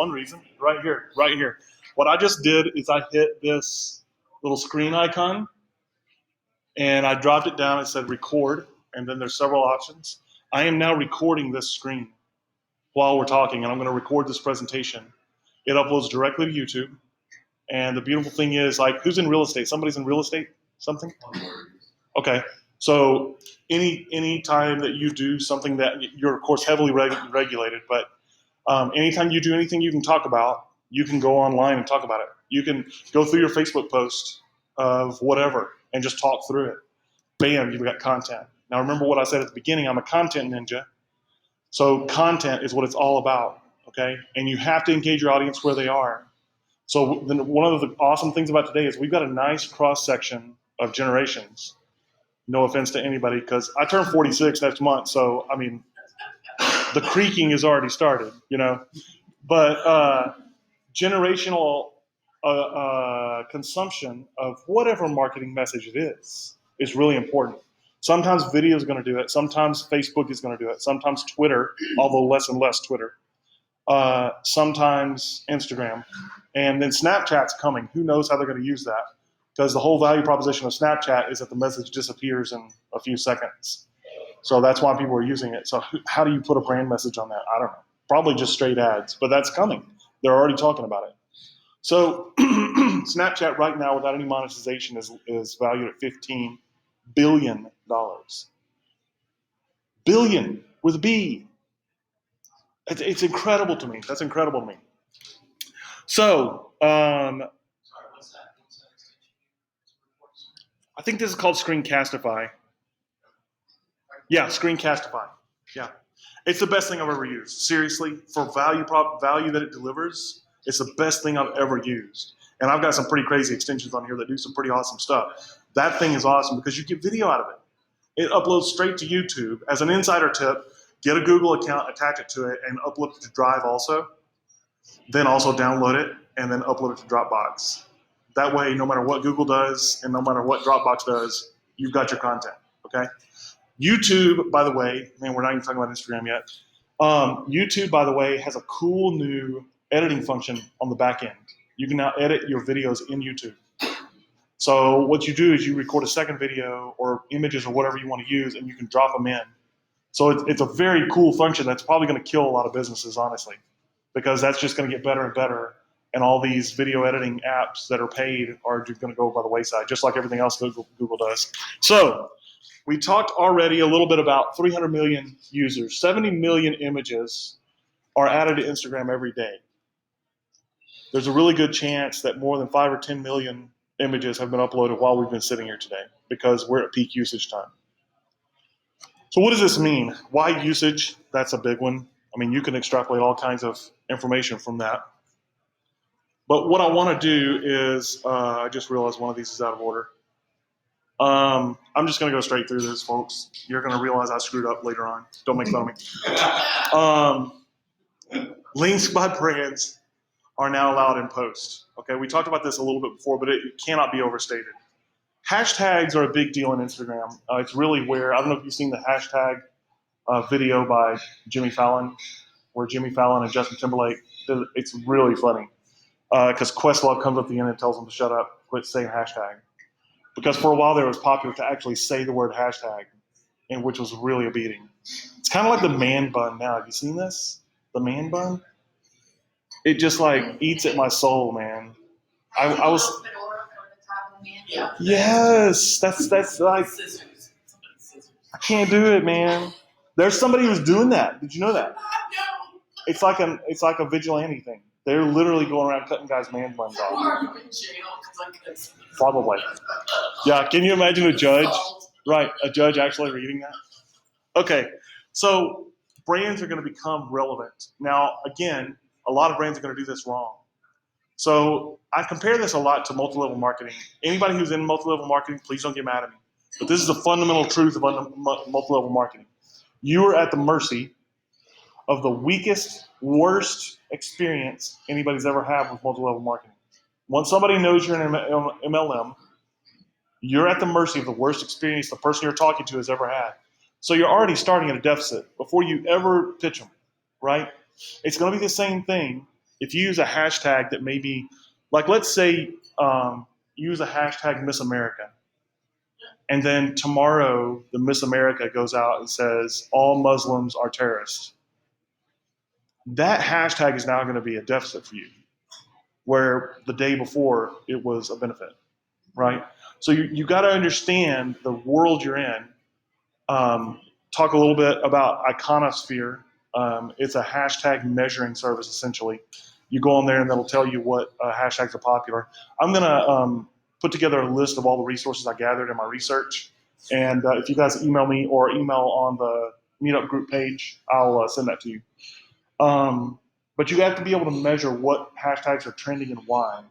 one reason, right here, right here. What I just did is I hit this little screen icon and I dropped it down and said record, and then there's several options. I am now recording this screen while we're talking, and I'm going to record this presentation. It uploads directly to YouTube, and the beautiful thing is, like, who's in real estate? Somebody's in real estate? Something? Okay. So any time that you do something that you're, of course, heavily regulated, but anytime you do anything you can talk about, you can go online and talk about it. You can go through your Facebook post of whatever and just talk through it. Bam, you've got content. Now, remember what I said at the beginning, I'm a content ninja. So content is what it's all about, okay? And you have to engage your audience where they are. So then one of the awesome things about today is we've got a nice cross-section of generations. No offense to anybody, because I turn 46 next month, so, I mean, the creaking has already started, you know? But generational consumption of whatever marketing message it is really important. Sometimes video is going to do it. Sometimes Facebook is going to do it. Sometimes Twitter, although less and less Twitter. Sometimes Instagram. And then Snapchat's coming. Who knows how they're going to use that? Because the whole value proposition of Snapchat is that the message disappears in a few seconds. So that's why people are using it. So how do you put a brand message on that? I don't know. Probably just straight ads, but that's coming. They're already talking about it. So Snapchat right now, without any monetization, is valued at $15 billion. Billion with a B. It's incredible to me. That's incredible to me. So I think this is called Screencastify. Yeah, Screencastify. Yeah. It's the best thing I've ever used. Seriously, for value that it delivers, it's the best thing I've ever used. And I've got some pretty crazy extensions on here that do some pretty awesome stuff. That thing is awesome because you get video out of it. It uploads straight to YouTube. As an insider tip, get a Google account, attach it to it, and upload it to Drive also. Then also download it, and then upload it to Dropbox. That way, no matter what Google does and no matter what Dropbox does, you've got your content, okay? YouTube, by the way, man, we're not even talking about Instagram yet. YouTube, by the way, has a cool new editing function on the back end. You can now edit your videos in YouTube. So what you do is you record a second video or images or whatever you want to use, and you can drop them in. So it's a very cool function that's probably going to kill a lot of businesses, honestly, because that's just going to get better and better. And all these video editing apps that are paid are just going to go by the wayside, just like everything else Google does. So we talked already a little bit about 300 million users. 70 million images are added to Instagram every day. There's a really good chance that more than 5 or 10 million images have been uploaded while we've been sitting here today because we're at peak usage time. So what does this mean? Why usage? That's a big one. I mean, you can extrapolate all kinds of information from that. But what I want to do is, I just realized one of these is out of order. I'm just going to go straight through this, folks. You're going to realize I screwed up later on. Don't make fun of me. Links by brands are now allowed in post. Okay, we talked about this a little bit before, but it cannot be overstated. Hashtags are a big deal on Instagram. It's really where, I don't know if you've seen the hashtag video by Jimmy Fallon, where Jimmy Fallon and Justin Timberlake, it's really funny. Because Questlove comes up at the end and tells them to shut up, quit saying hashtag. Because for a while there, it was popular to actually say the word hashtag, and which was really a beating. It's kind of like the man bun now. Have you seen this? The man bun? It just like eats at my soul, man. I was. Yes, that's like. I can't do it, man. There's somebody who's doing that. Did you know that? It's like a vigilante thing. They're literally going around cutting guys' man buns off. Probably. Yeah, can you imagine a judge? Right, a judge actually reading that? Okay, so brands are going to become relevant. Now, again, a lot of brands are going to do this wrong. So I compare this a lot to multi-level marketing. Anybody who's in multi-level marketing, please don't get mad at me. But this is the fundamental truth of multi-level marketing. You are at the mercy of the weakest, worst experience anybody's ever had with multi-level marketing. Once somebody knows you're an MLM, you're at the mercy of the worst experience the person you're talking to has ever had. So you're already starting at a deficit before you ever pitch them, right? It's going to be the same thing if you use a hashtag that maybe, like let's say use a hashtag Miss America, and then tomorrow the Miss America goes out and says all Muslims are terrorists. That hashtag is now going to be a deficit for you, where the day before it was a benefit, right? So you got to understand the world you're in. Talk a little bit about Iconosphere. It's a hashtag measuring service, essentially. You go on there and that'll tell you what hashtags are popular. I'm going to put together a list of all the resources I gathered in my research. And if you guys email me or email on the meetup group page, I'll send that to you. But you have to be able to measure what hashtags are trending and why,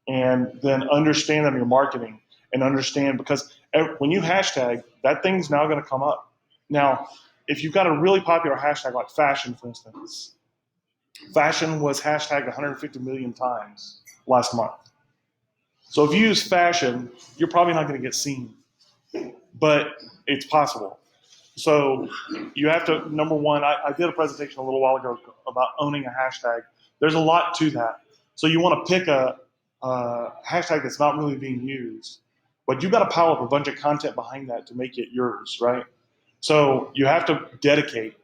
and then understand them in your marketing and understand, because when you hashtag, that thing's now going to come up. Now, if you've got a really popular hashtag like fashion, for instance, fashion was hashtagged 150 million times last month. So if you use fashion, you're probably not going to get seen, but it's possible. So you have to, number one, I did a presentation a little while ago about owning a hashtag. There's a lot to that. So you want to pick a hashtag that's not really being used, but you got to pile up a bunch of content behind that to make it yours, right? So you have to dedicate.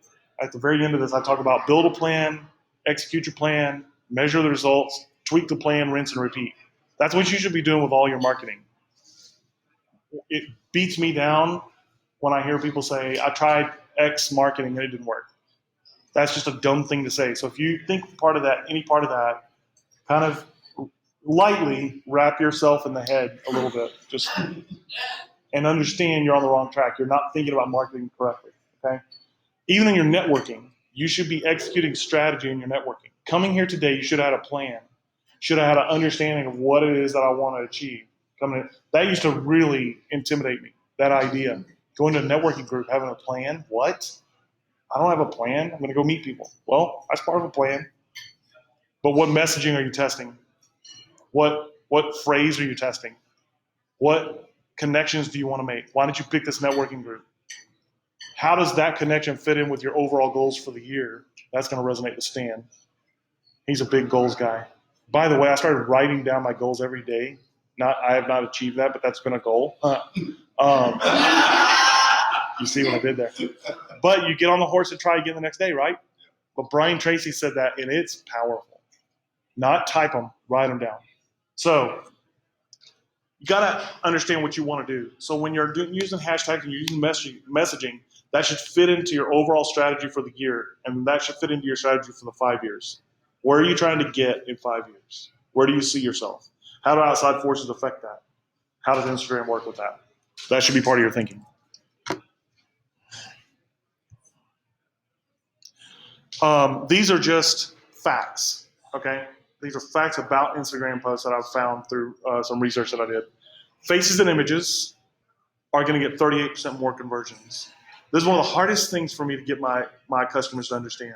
At the very end of this, I talk about build a plan, execute your plan, measure the results, tweak the plan, rinse and repeat. That's what you should be doing with all your marketing. It beats me down when I hear people say, I tried X marketing and it didn't work. That's just a dumb thing to say. So if you think part of that, any part of that, kind of lightly wrap yourself in the head a little bit, just and understand you're on the wrong track. You're not thinking about marketing correctly. Okay. Even in your networking, you should be executing strategy in your networking. Coming here today, you should have had a plan. Should have had an understanding of what it is that I want to achieve. That used to really intimidate me, that idea. Going to a networking group, having a plan. What? I don't have a plan. I'm going to go meet people. Well, that's part of a plan. But what messaging are you testing? What phrase are you testing? What connections do you want to make? Why did you pick this networking group? How does that connection fit in with your overall goals for the year? That's going to resonate with Stan. He's a big goals guy. By the way, I started writing down my goals every day. I have not achieved that, but that's been a goal. You see what I did there. But you get on the horse and try again the next day, right? But Brian Tracy said that, and it's powerful. Not type them, write them down. So you got to understand what you want to do. So when you're using hashtags and you're using messaging, that should fit into your overall strategy for the year, and that should fit into your strategy for the 5 years. Where are you trying to get in 5 years? Where do you see yourself? How do outside forces affect that? How does Instagram work with that? That should be part of your thinking. These are just facts, okay? These are facts about Instagram posts that I've found through some research that I did. Faces and images are going to get 38% more conversions. This is one of the hardest things for me to get my customers to understand.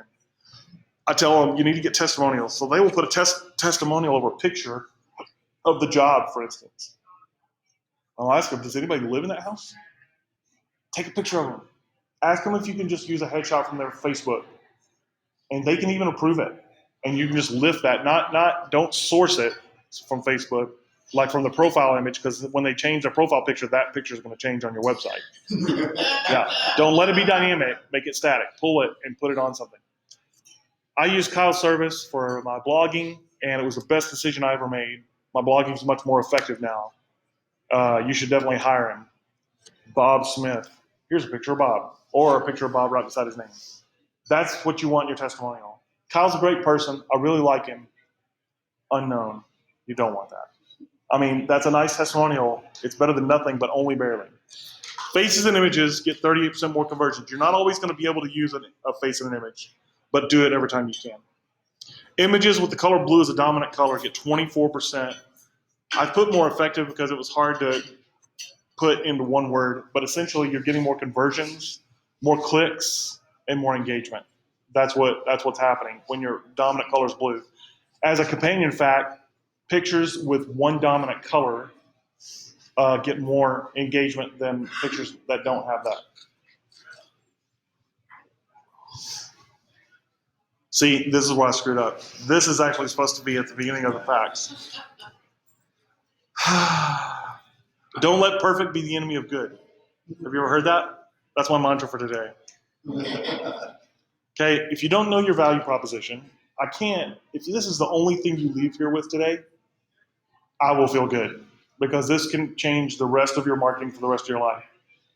I tell them you need to get testimonials. So they will put a testimonial over a picture of the job, for instance. I'll ask them, does anybody live in that house? Take a picture of them. Ask them if you can just use a headshot from their Facebook. And they can even approve it. And you can just lift that. Don't source it from Facebook, like from the profile image, because when they change their profile picture, that picture is going to change on your website. Yeah. Don't let it be dynamic. Make it static. Pull it and put it on something. I use Kyle's service for my blogging, and it was the best decision I ever made. My blogging is much more effective now. You should definitely hire him. Bob Smith. Here's a picture of Bob, or a picture of Bob right beside his name. That's what you want in your testimonial. Kyle's a great person. I really like him. Unknown. You don't want that. I mean, that's a nice testimonial. It's better than nothing, but only barely. Faces and images get 38% more conversions. You're not always going to be able to use a face and an image, but do it every time you can. Images with the color blue as a dominant color get 24%. I put more effective because it was hard to put into one word, but essentially you're getting more conversions, more clicks, and more engagement. That's what's happening when your dominant color is blue. As a companion fact, pictures with one dominant color get more engagement than pictures that don't have that. See, this is why I screwed up. This is actually supposed to be at the beginning of the facts. Don't let perfect be the enemy of good. Have you ever heard that? That's my mantra for today. Okay, if you don't know your value proposition, if this is the only thing you leave here with today, I will feel good because this can change the rest of your marketing for the rest of your life.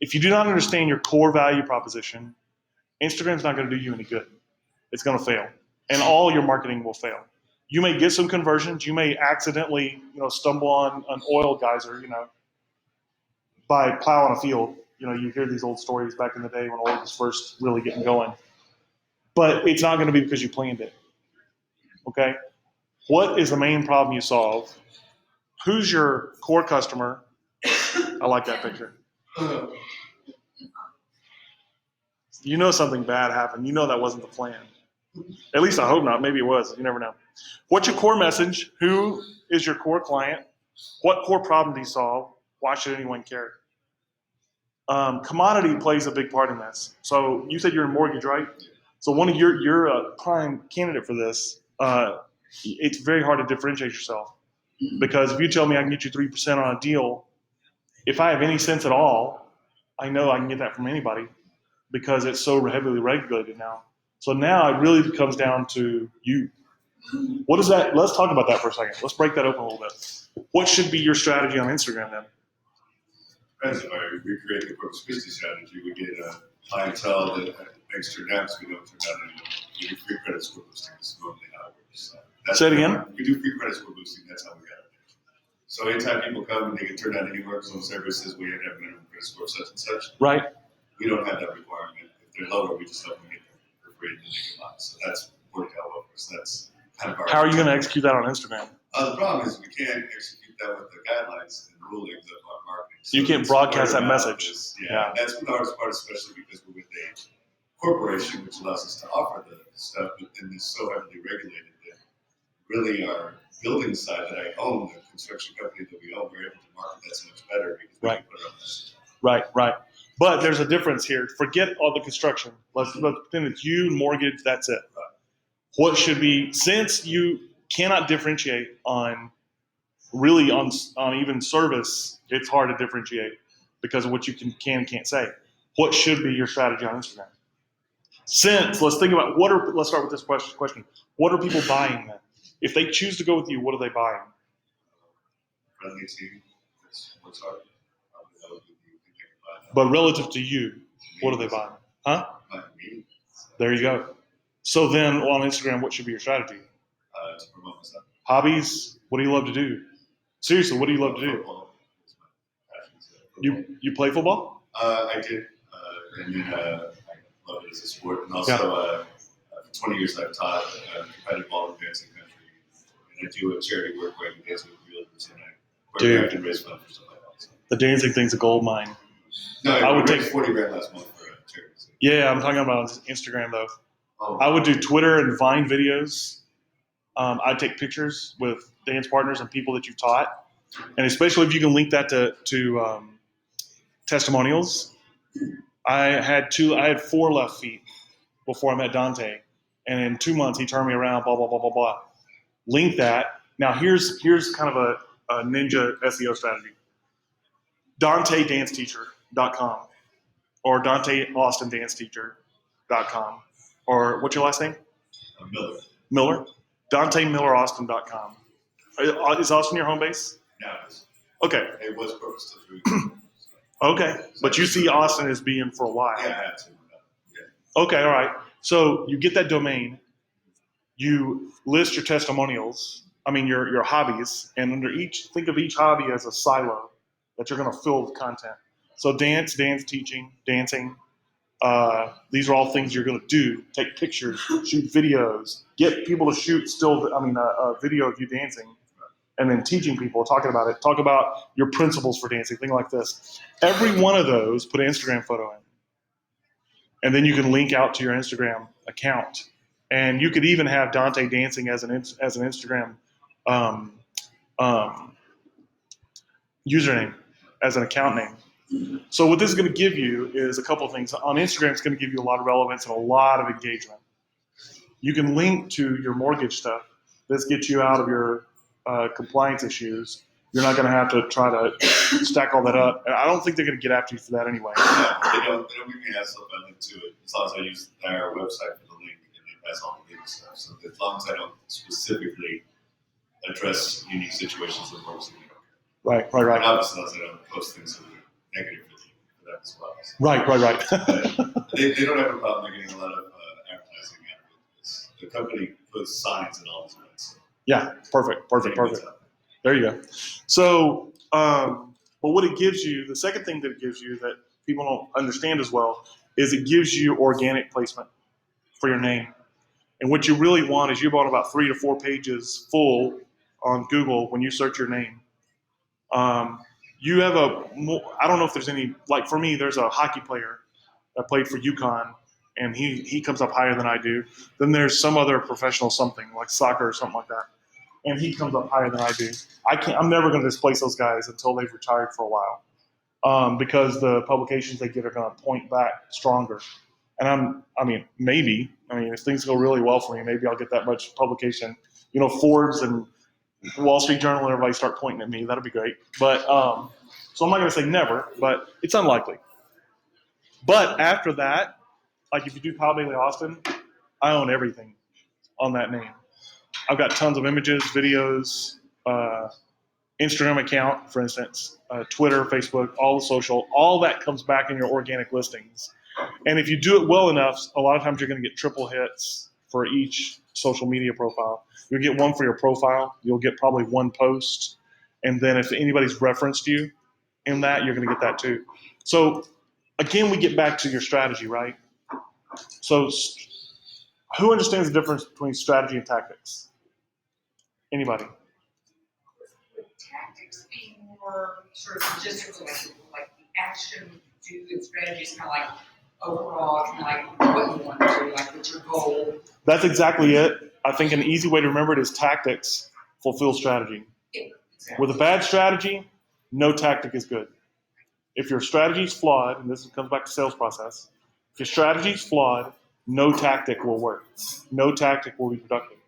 If you do not understand your core value proposition, Instagram's not going to do you any good. It's going to fail, and all your marketing will fail. You may get some conversions. You may accidentally, stumble on an oil geyser, by plowing a field. You hear these old stories back in the day when oil was first really getting going. But it's not going to be because you planned it. Okay? What is the main problem you solve? Who's your core customer? I like that picture. You know something bad happened. You know that wasn't the plan. At least I hope not. Maybe it was. You never know. What's your core message? Who is your core client? What core problem do you solve? Why should anyone care? Commodity plays a big part in this. So you said you're in mortgage, right? So you're a prime candidate for this. It's very hard to differentiate yourself because if you tell me I can get you 3% on a deal, if I have any sense at all, I know I can get that from anybody because it's so heavily regulated now. So now it really comes down to you. What is that? Let's talk about that for a second. Let's break that open a little bit. What should be your strategy on Instagram then? Preso, we create the Corpus Christi strategy. We get a clientele that thanks to naps we don't turn out any. We do free credit score boosting. This is normally how it works. Say it again. We do free credit score boosting. That's how we got it. So anytime people come and they can turn out anywhere, because on services we have to have minimum credit score such and such. Right. We don't have that requirement. If they're lower, we just let them get there for free and they get lots. So that's worked out well for us. That's kind of our. How are you going to execute that on Instagram? The problem is we can't execute that with the guidelines and rulings of our marketing. So you can't broadcast that message. Yeah, that's the hardest part, especially because we're with a corporation, which allows us to offer the stuff, but then it's so heavily regulated that really our building side that I own, the construction company that we own, we're able to market that so much better because we can put it on this. Right. But there's a difference here. Forget all the construction. Let's pretend it's you, mortgage, that's it. Right. What should be, since you cannot differentiate on even service, it's hard to differentiate because of what you can't say. What should be your strategy on Instagram? Let's think about let's start with this question. What are people buying then? If they choose to go with you, what are they buying? Friendly team. That's what's hard. But relative to you, what are they buying? Huh? There you go. So then on Instagram, what should be your strategy? To promote myself. Hobbies? What do you love to do? Seriously, what do you love to do? You play football? I did. And then I love it as a sport. And also, for 20 years I've taught competitive ball and dancing country. And I do a charity work where I can dance with realtors and I choreograph and raise funds for stuff like that. The dancing thing's a gold mine. No, I would take $40,000 last month for a charity. Yeah, I'm talking about Instagram though. Oh. I would do Twitter and Vine videos. I'd take pictures with dance partners and people that you've taught, and especially if you can link that to testimonials. I had 4 left feet before I met Dante, and in 2 months he turned me around. Blah blah blah blah blah. Link that. Now here's kind of a ninja SEO strategy. DanteDanceTeacher.com or DanteAustinDanceTeacher.com or what's your last name? Miller. DanteMillerAustin.com. Is Austin your home base? No, it is. Okay. It was purpose to Okay. But you see Austin as being for a while. Yeah, I had to. Yeah. Okay, all right. So you get that domain, you list your testimonials, your hobbies, and think of each hobby as a silo that you're going to fill with content. So dance teaching, dancing. These are all things you're going to do. Take pictures, shoot videos, get people to shoot a video of you dancing, and then teaching people, talking about it. Talk about your principles for dancing, things like this. Every one of those, put an Instagram photo in. And then you can link out to your Instagram account. And you could even have Dante dancing as an Instagram username, as an account name. So what this is going to give you is a couple of things. On Instagram, it's going to give you a lot of relevance and a lot of engagement. You can link to your mortgage stuff. This gets you out of your compliance issues. You're not going to have to try to stack all that up. And I don't think they're going to get after you for that anyway. Yeah, they don't give me hassle if I link to it. As long as I use their website for the link and it has all the legal stuff. So as long as I don't specifically address unique situations that works, they don't care. Right. And obviously, as I don't post things that are negative for them as well. So, Right. they don't have a problem. They're getting a lot of advertising out of it. The company puts signs in all these events. So Yeah, perfect. There you go. So, but what it gives you, the second thing that it gives you that people don't understand as well, is it gives you organic placement for your name. And what you really want is you want about 3 to 4 pages full on Google when you search your name. You have I don't know if there's any, like for me, there's a hockey player that played for UConn, and he comes up higher than I do. Then there's some other professional something, like soccer or something like that, and he comes up higher than I do. I'm never going to displace those guys until they've retired for a while, because the publications they get are going to point back stronger. And maybe if things go really well for me, maybe I'll get that much publication. Forbes and Wall Street Journal and everybody start pointing at me. That'll be great. But so I'm not going to say never, but it's unlikely. But after that, like if you do Kyle Bailey Austin, I own everything on that name. I've got tons of images, videos, Instagram account, for instance, Twitter, Facebook, all the social, all that comes back in your organic listings. And if you do it well enough, a lot of times you're going to get triple hits for each social media profile. You'll get one for your profile. You'll get probably one post. And then if anybody's referenced you in that, you're going to get that too. So again, we get back to your strategy, right? So who understands the difference between strategy and tactics? Anybody? Tactics being more sort of logistical, like the action you do, and strategy is kind of like overall, kind of like what you want to do, like what's your goal. That's exactly it. I think an easy way to remember it is tactics fulfill strategy. Yeah, exactly. With a bad strategy, no tactic is good. If your strategy is flawed, and this comes back to sales process, if your strategy is flawed, no tactic will work. No tactic will be productive.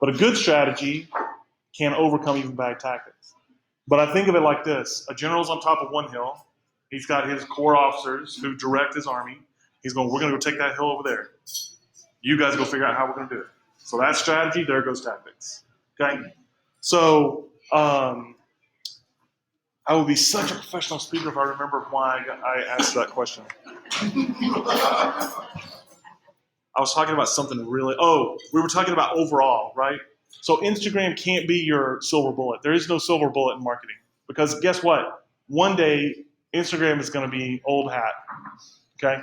But a good strategy can overcome even bad tactics. But I think of it like this. A general's on top of one hill. He's got his core officers who direct his army. He's going, we're going to go take that hill over there. You guys go figure out how we're going to do it. So that's strategy. There goes tactics. Okay? So I would be such a professional speaker if I remember why I asked that question. I was talking about something really, we were talking about overall, right? So Instagram can't be your silver bullet. There is no silver bullet in marketing. Because guess what? One day, Instagram is going to be old hat, okay?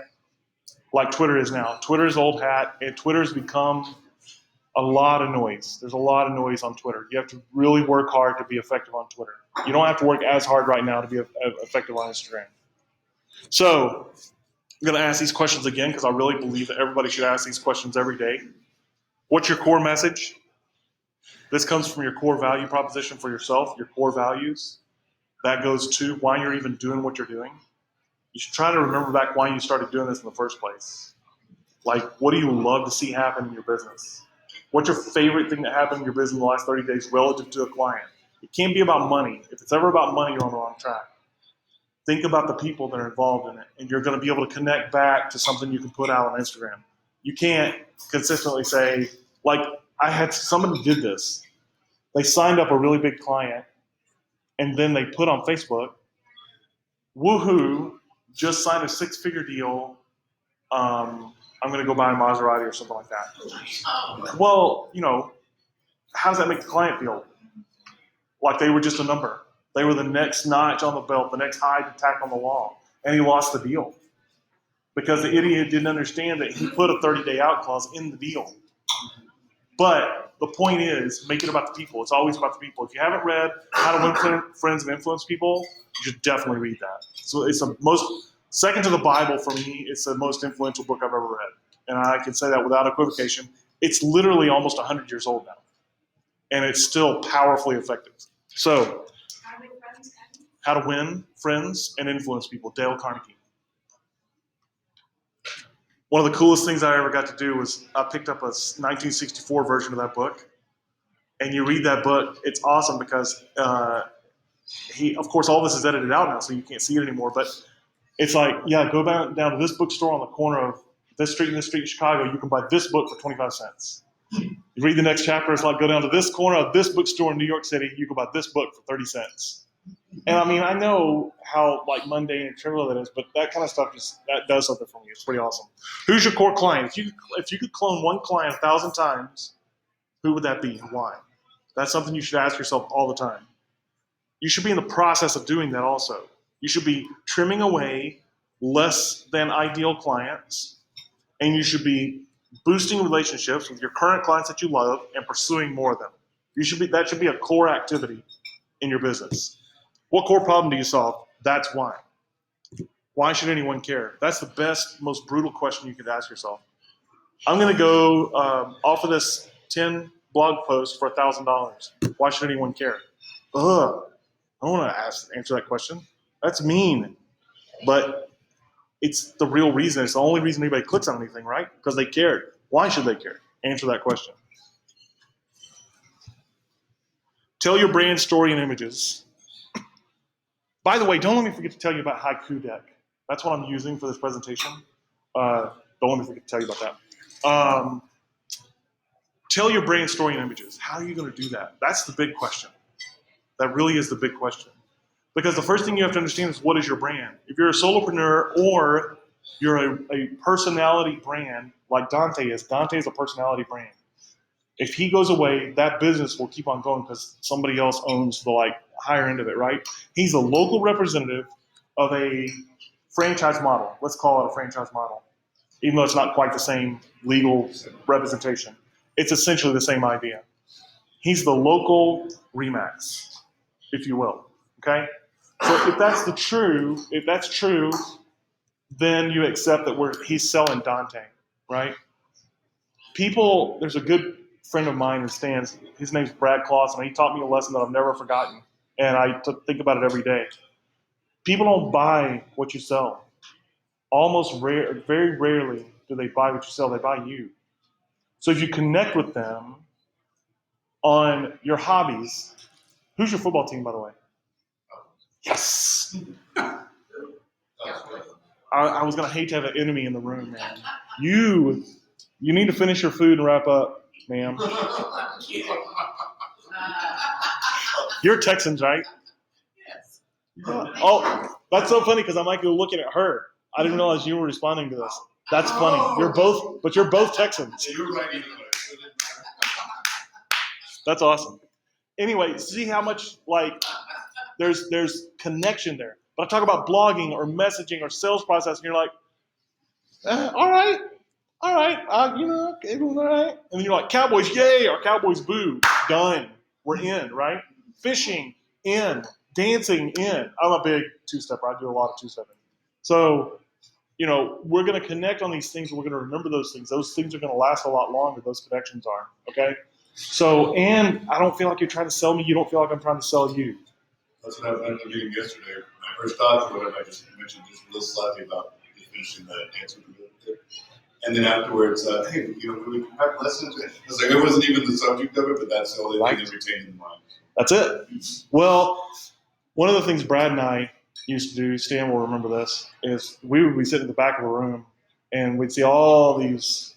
Like Twitter is now. Twitter is old hat, and Twitter's become a lot of noise. There's a lot of noise on Twitter. You have to really work hard to be effective on Twitter. You don't have to work as hard right now to be effective on Instagram. So I'm going to ask these questions again because I really believe that everybody should ask these questions every day. What's your core message? This comes from your core value proposition for yourself, your core values. That goes to why you're even doing what you're doing. You should try to remember back why you started doing this in the first place. Like, what do you love to see happen in your business? What's your favorite thing that happened in your business in the last 30 days relative to a client? It can't be about money. If it's ever about money, you're on the wrong track. Think about the people that are involved in it, and you're going to be able to connect back to something you can put out on Instagram. You can't consistently say, like, somebody did this. They signed up a really big client, and then they put on Facebook, woohoo, just signed a 6-figure deal. I'm going to go buy a Maserati or something like that. Well, how does that make the client feel? Like they were just a number. They were the next notch on the belt, the next high to tack on the wall. And he lost the deal. Because the idiot didn't understand that he put a 30-day out clause in the deal. But the point is, make it about the people. It's always about the people. If you haven't read How to Win Friends and Influence People, you should definitely read that. So it's the most, second to the Bible for me, it's the most influential book I've ever read. And I can say that without equivocation. It's literally almost 100 years old now. And it's still powerfully effective. So, How to Win Friends and Influence People, Dale Carnegie. One of the coolest things I ever got to do was I picked up a 1964 version of that book. And you read that book, it's awesome because of course, all this is edited out now, so you can't see it anymore. But it's like, yeah, go down to this bookstore on the corner of this street and this street in Chicago. You can buy this book for 25 cents. You read the next chapter, it's like, go down to this corner of this bookstore in New York City. You can buy this book for 30 cents. And I mean, I know how like mundane and trivial that is, but that kind of stuff that does something for me. It's pretty awesome. Who's your core client? If you could clone one client 1,000 times, who would that be and why? That's something you should ask yourself all the time. You should be in the process of doing that also. You should be trimming away less than ideal clients, and you should be boosting relationships with your current clients that you love and pursuing more of them. That should be a core activity in your business. What core problem do you solve? That's why. Why should anyone care? That's the best, most brutal question you could ask yourself. I'm going to go offer this 10 blog posts for $1,000. Why should anyone care? Ugh. I don't want to answer that question. That's mean. But it's the real reason. It's the only reason anybody clicks on anything, right? Because they cared. Why should they care? Answer that question. Tell your brand story in images. By the way, don't let me forget to tell you about Haiku Deck. That's what I'm using for this presentation. Don't let me forget to tell you about that. Tell your brand story in images. How are you going to do that? That's the big question. That really is the big question. Because the first thing you have to understand is, what is your brand? If you're a solopreneur or you're a personality brand like Dante is a personality brand. If he goes away, that business will keep on going because somebody else owns the higher end of it, right? He's a local representative of a franchise model. Let's call it a franchise model, even though it's not quite the same legal representation. It's essentially the same idea. He's the local Remax, if you will. Okay? So if that's true, then you accept that he's selling Dante, right? There's a good friend of mine in Stan's, his name's Brad Clausen. He taught me a lesson that I've never forgotten, and I think about it every day. People don't buy what you sell. Very rarely do they buy what you sell. They buy you. So if you connect with them on your hobbies, who's your football team, by the way? Yes. I was gonna hate to have an enemy in the room, man. You need to finish your food and wrap up, ma'am. You're Texans, right? Yes. Yeah. Oh, that's so funny because I'm like looking at her. I didn't realize you were responding to this. That's funny. You're both Texans. Yeah, you're right anyway. That's awesome. Anyway, see how much there's connection there. But I talk about blogging or messaging or sales process, and you're like, all right, okay, all right. And then you're like, Cowboys, yay, or Cowboys, boo, done. We're in, right? Fishing, in. Dancing, in. I'm a big two-stepper. I do a lot of two-stepping. So, we're going to connect on these things, and we're going to remember those things. Those things are going to last a lot longer, those connections are, okay? So, and I don't feel like you're trying to sell me. You don't feel like I'm trying to sell you. That's what I was at the meeting yesterday. When I first thought of what I just mentioned just real slightly about just finishing the answer to the and then afterwards, hey, when we compact lessons, I was like, it wasn't even the subject of it, but that's the only thing that retained in mind. That's it. Well, one of the things Brad and I used to do, Stan will remember this, is we would be sitting in the back of a room and we'd see all these,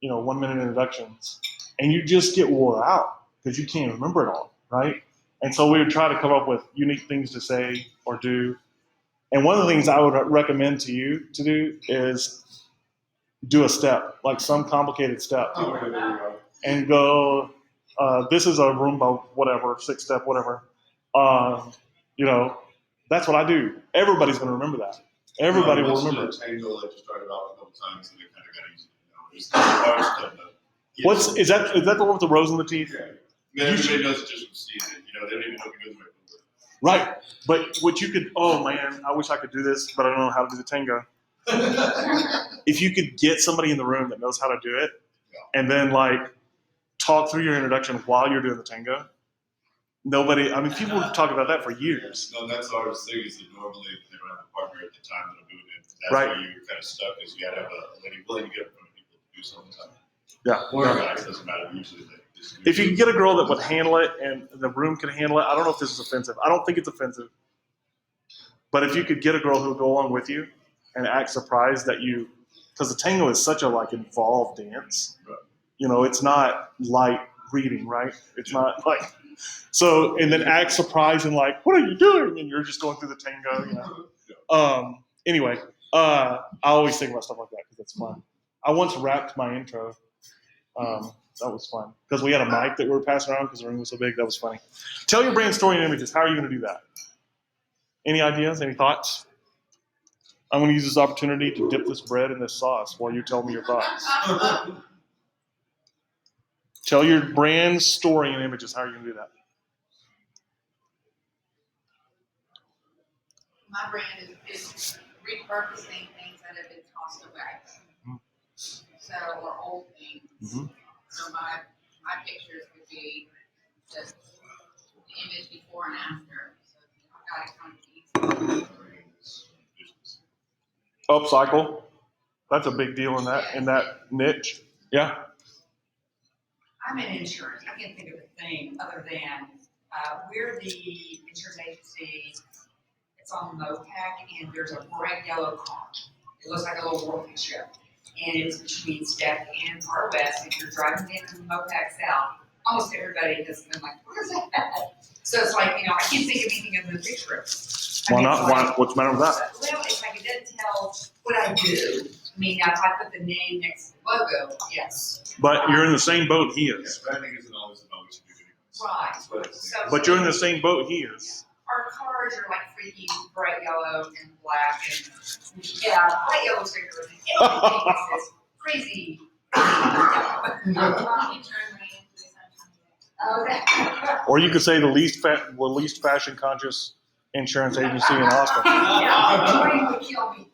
1-minute introductions, and you just get wore out because you can't remember it all, right? And so we would try to come up with unique things to say or do. And one of the things I would recommend to you to do is do a step, like some complicated step, and go, this is a Roomba, whatever, 6-step, whatever. That's what I do. Everybody's going to remember that. Everybody will remember it. Tango, I just started off a couple times and it kind of got easy. Hard stuff, but is that the one with the rows in the teeth? Yeah. Everybody knows it just from seeing it. They don't even know if it goes right. Right. But what you could, oh man, I wish I could do this, but I don't know how to do the tango. If you could get somebody in the room that knows how to do it, and then talk through your introduction while you're doing the tango, Nobody. I mean, people talk about that for years. No, that's what I was saying is that normally they don't have a partner at the time that I'm doing it. That's Right. where you're kind of stuck is you got to have a lady willing to get in front of people to do something. Yeah. Or yeah. guys, doesn't matter. Usually they just If you can get a girl that would handle it and the room can handle it, I don't know if this is offensive. I don't think it's offensive. But if you could get a girl who would go along with you and act surprised that you, because the tango is such a like involved dance. Right. You know, it's not light reading, right? It's not like so, and then act surprised and like, what are you doing? And you're just going through the tango, you know. Anyway, I always think about stuff like that because it's fun. I once rapped my intro. That was fun because we had a mic that we were passing around because the room was so big. That was funny. Tell your brand story in images. How are you going to do that? Any ideas? Any thoughts? I'm going to use this opportunity to dip this bread in this sauce while you tell me your thoughts. Tell your brand story in images. How are you going to do that? My brand is repurposing things that have been tossed away. Mm-hmm. So, or old things. Mm-hmm. So my pictures would be just the image before and after. So I got it kind of easy. Upcycle. That's a big deal in that niche. Yeah. I'm in insurance. I can't think of a thing other than we're the insurance agency. It's on Mopac, and there's a bright yellow car. It looks like a little working ship. And it's between Steph and Far West. If you're driving down from Mopac South, almost everybody has been like, what is that? So it's like, I can't think of anything other than picture. Why not? What's the matter with that? Well, it's like it doesn't tell what I do. I mean, now if I put the name next to the logo, yes. But you're in the same boat he is. Branding isn't always about what you do. Right. That's what it's So, But you're in the same boat he is. our cars are like freaking bright yellow and black and bright yellow stickers and everything is this crazy. Okay. Or you could say the least fashion conscious insurance agency in Austin. Yeah, Jordan would kill me.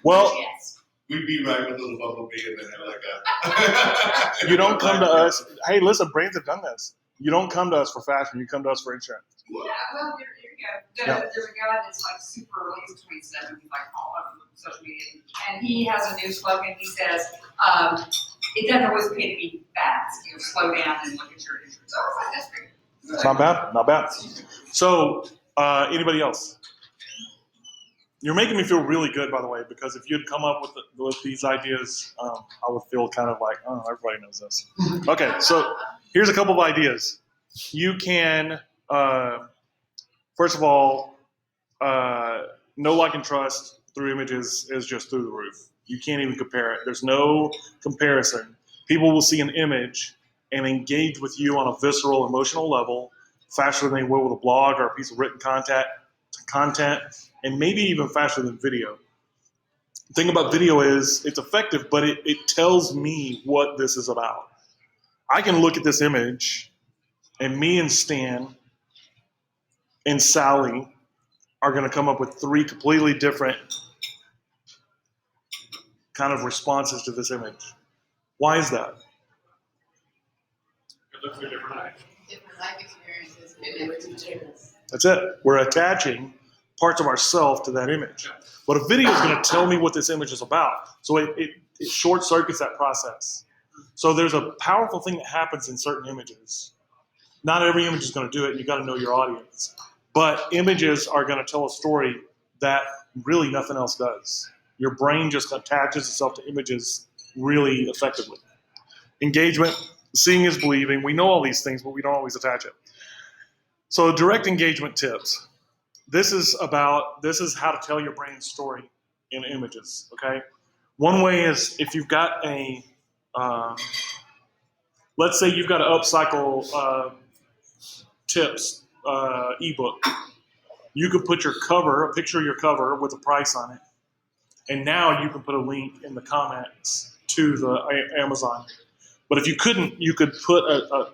Well, Yes. We'd be right with a little bumblebee and then have like a. you don't come to us. Hey, listen, brands have done this. You don't come to us for fashion. You come to us for insurance. Yeah, well, there you go. There's a guy that's like super, he's 27, he's like all over social media. And he has a new slogan. He says, it doesn't always pay to be fast. Slow down and look at your insurance. So I was like, that's great. It's not bad. Not bad. So, anybody else? You're making me feel really good, by the way, because if you'd come up with these ideas, I would feel kind of like, oh, everybody knows this. Okay, so here's a couple of ideas. You can, first of all, know, like, and trust through images is just through the roof. You can't even compare it. There's no comparison. People will see an image and engage with you on a visceral, emotional level faster than they will with a blog or a piece of written content, and maybe even faster than video. The thing about video is it's effective, but it tells me what this is about. I can look at this image, and me and Stan and Sally are going to come up with 3 completely different kind of responses to this image. Why is that? It looks like different eyes. Different life experiences connected. That's it. We're attaching parts of ourselves to that image. But a video is going to tell me what this image is about. So it short circuits that process. So there's a powerful thing that happens in certain images. Not every image is going to do it, and you got to know your audience. But images are going to tell a story that really nothing else does. Your brain just attaches itself to images really effectively. Engagement, seeing is believing. We know all these things, but we don't always attach it. So direct engagement tips. This is how to tell your brand story in images, okay? One way is if you've got let's say you've got an upcycle tips ebook. You could put a picture of your cover with a price on it, and now you can put a link in the comments to the Amazon. But if you couldn't, you could put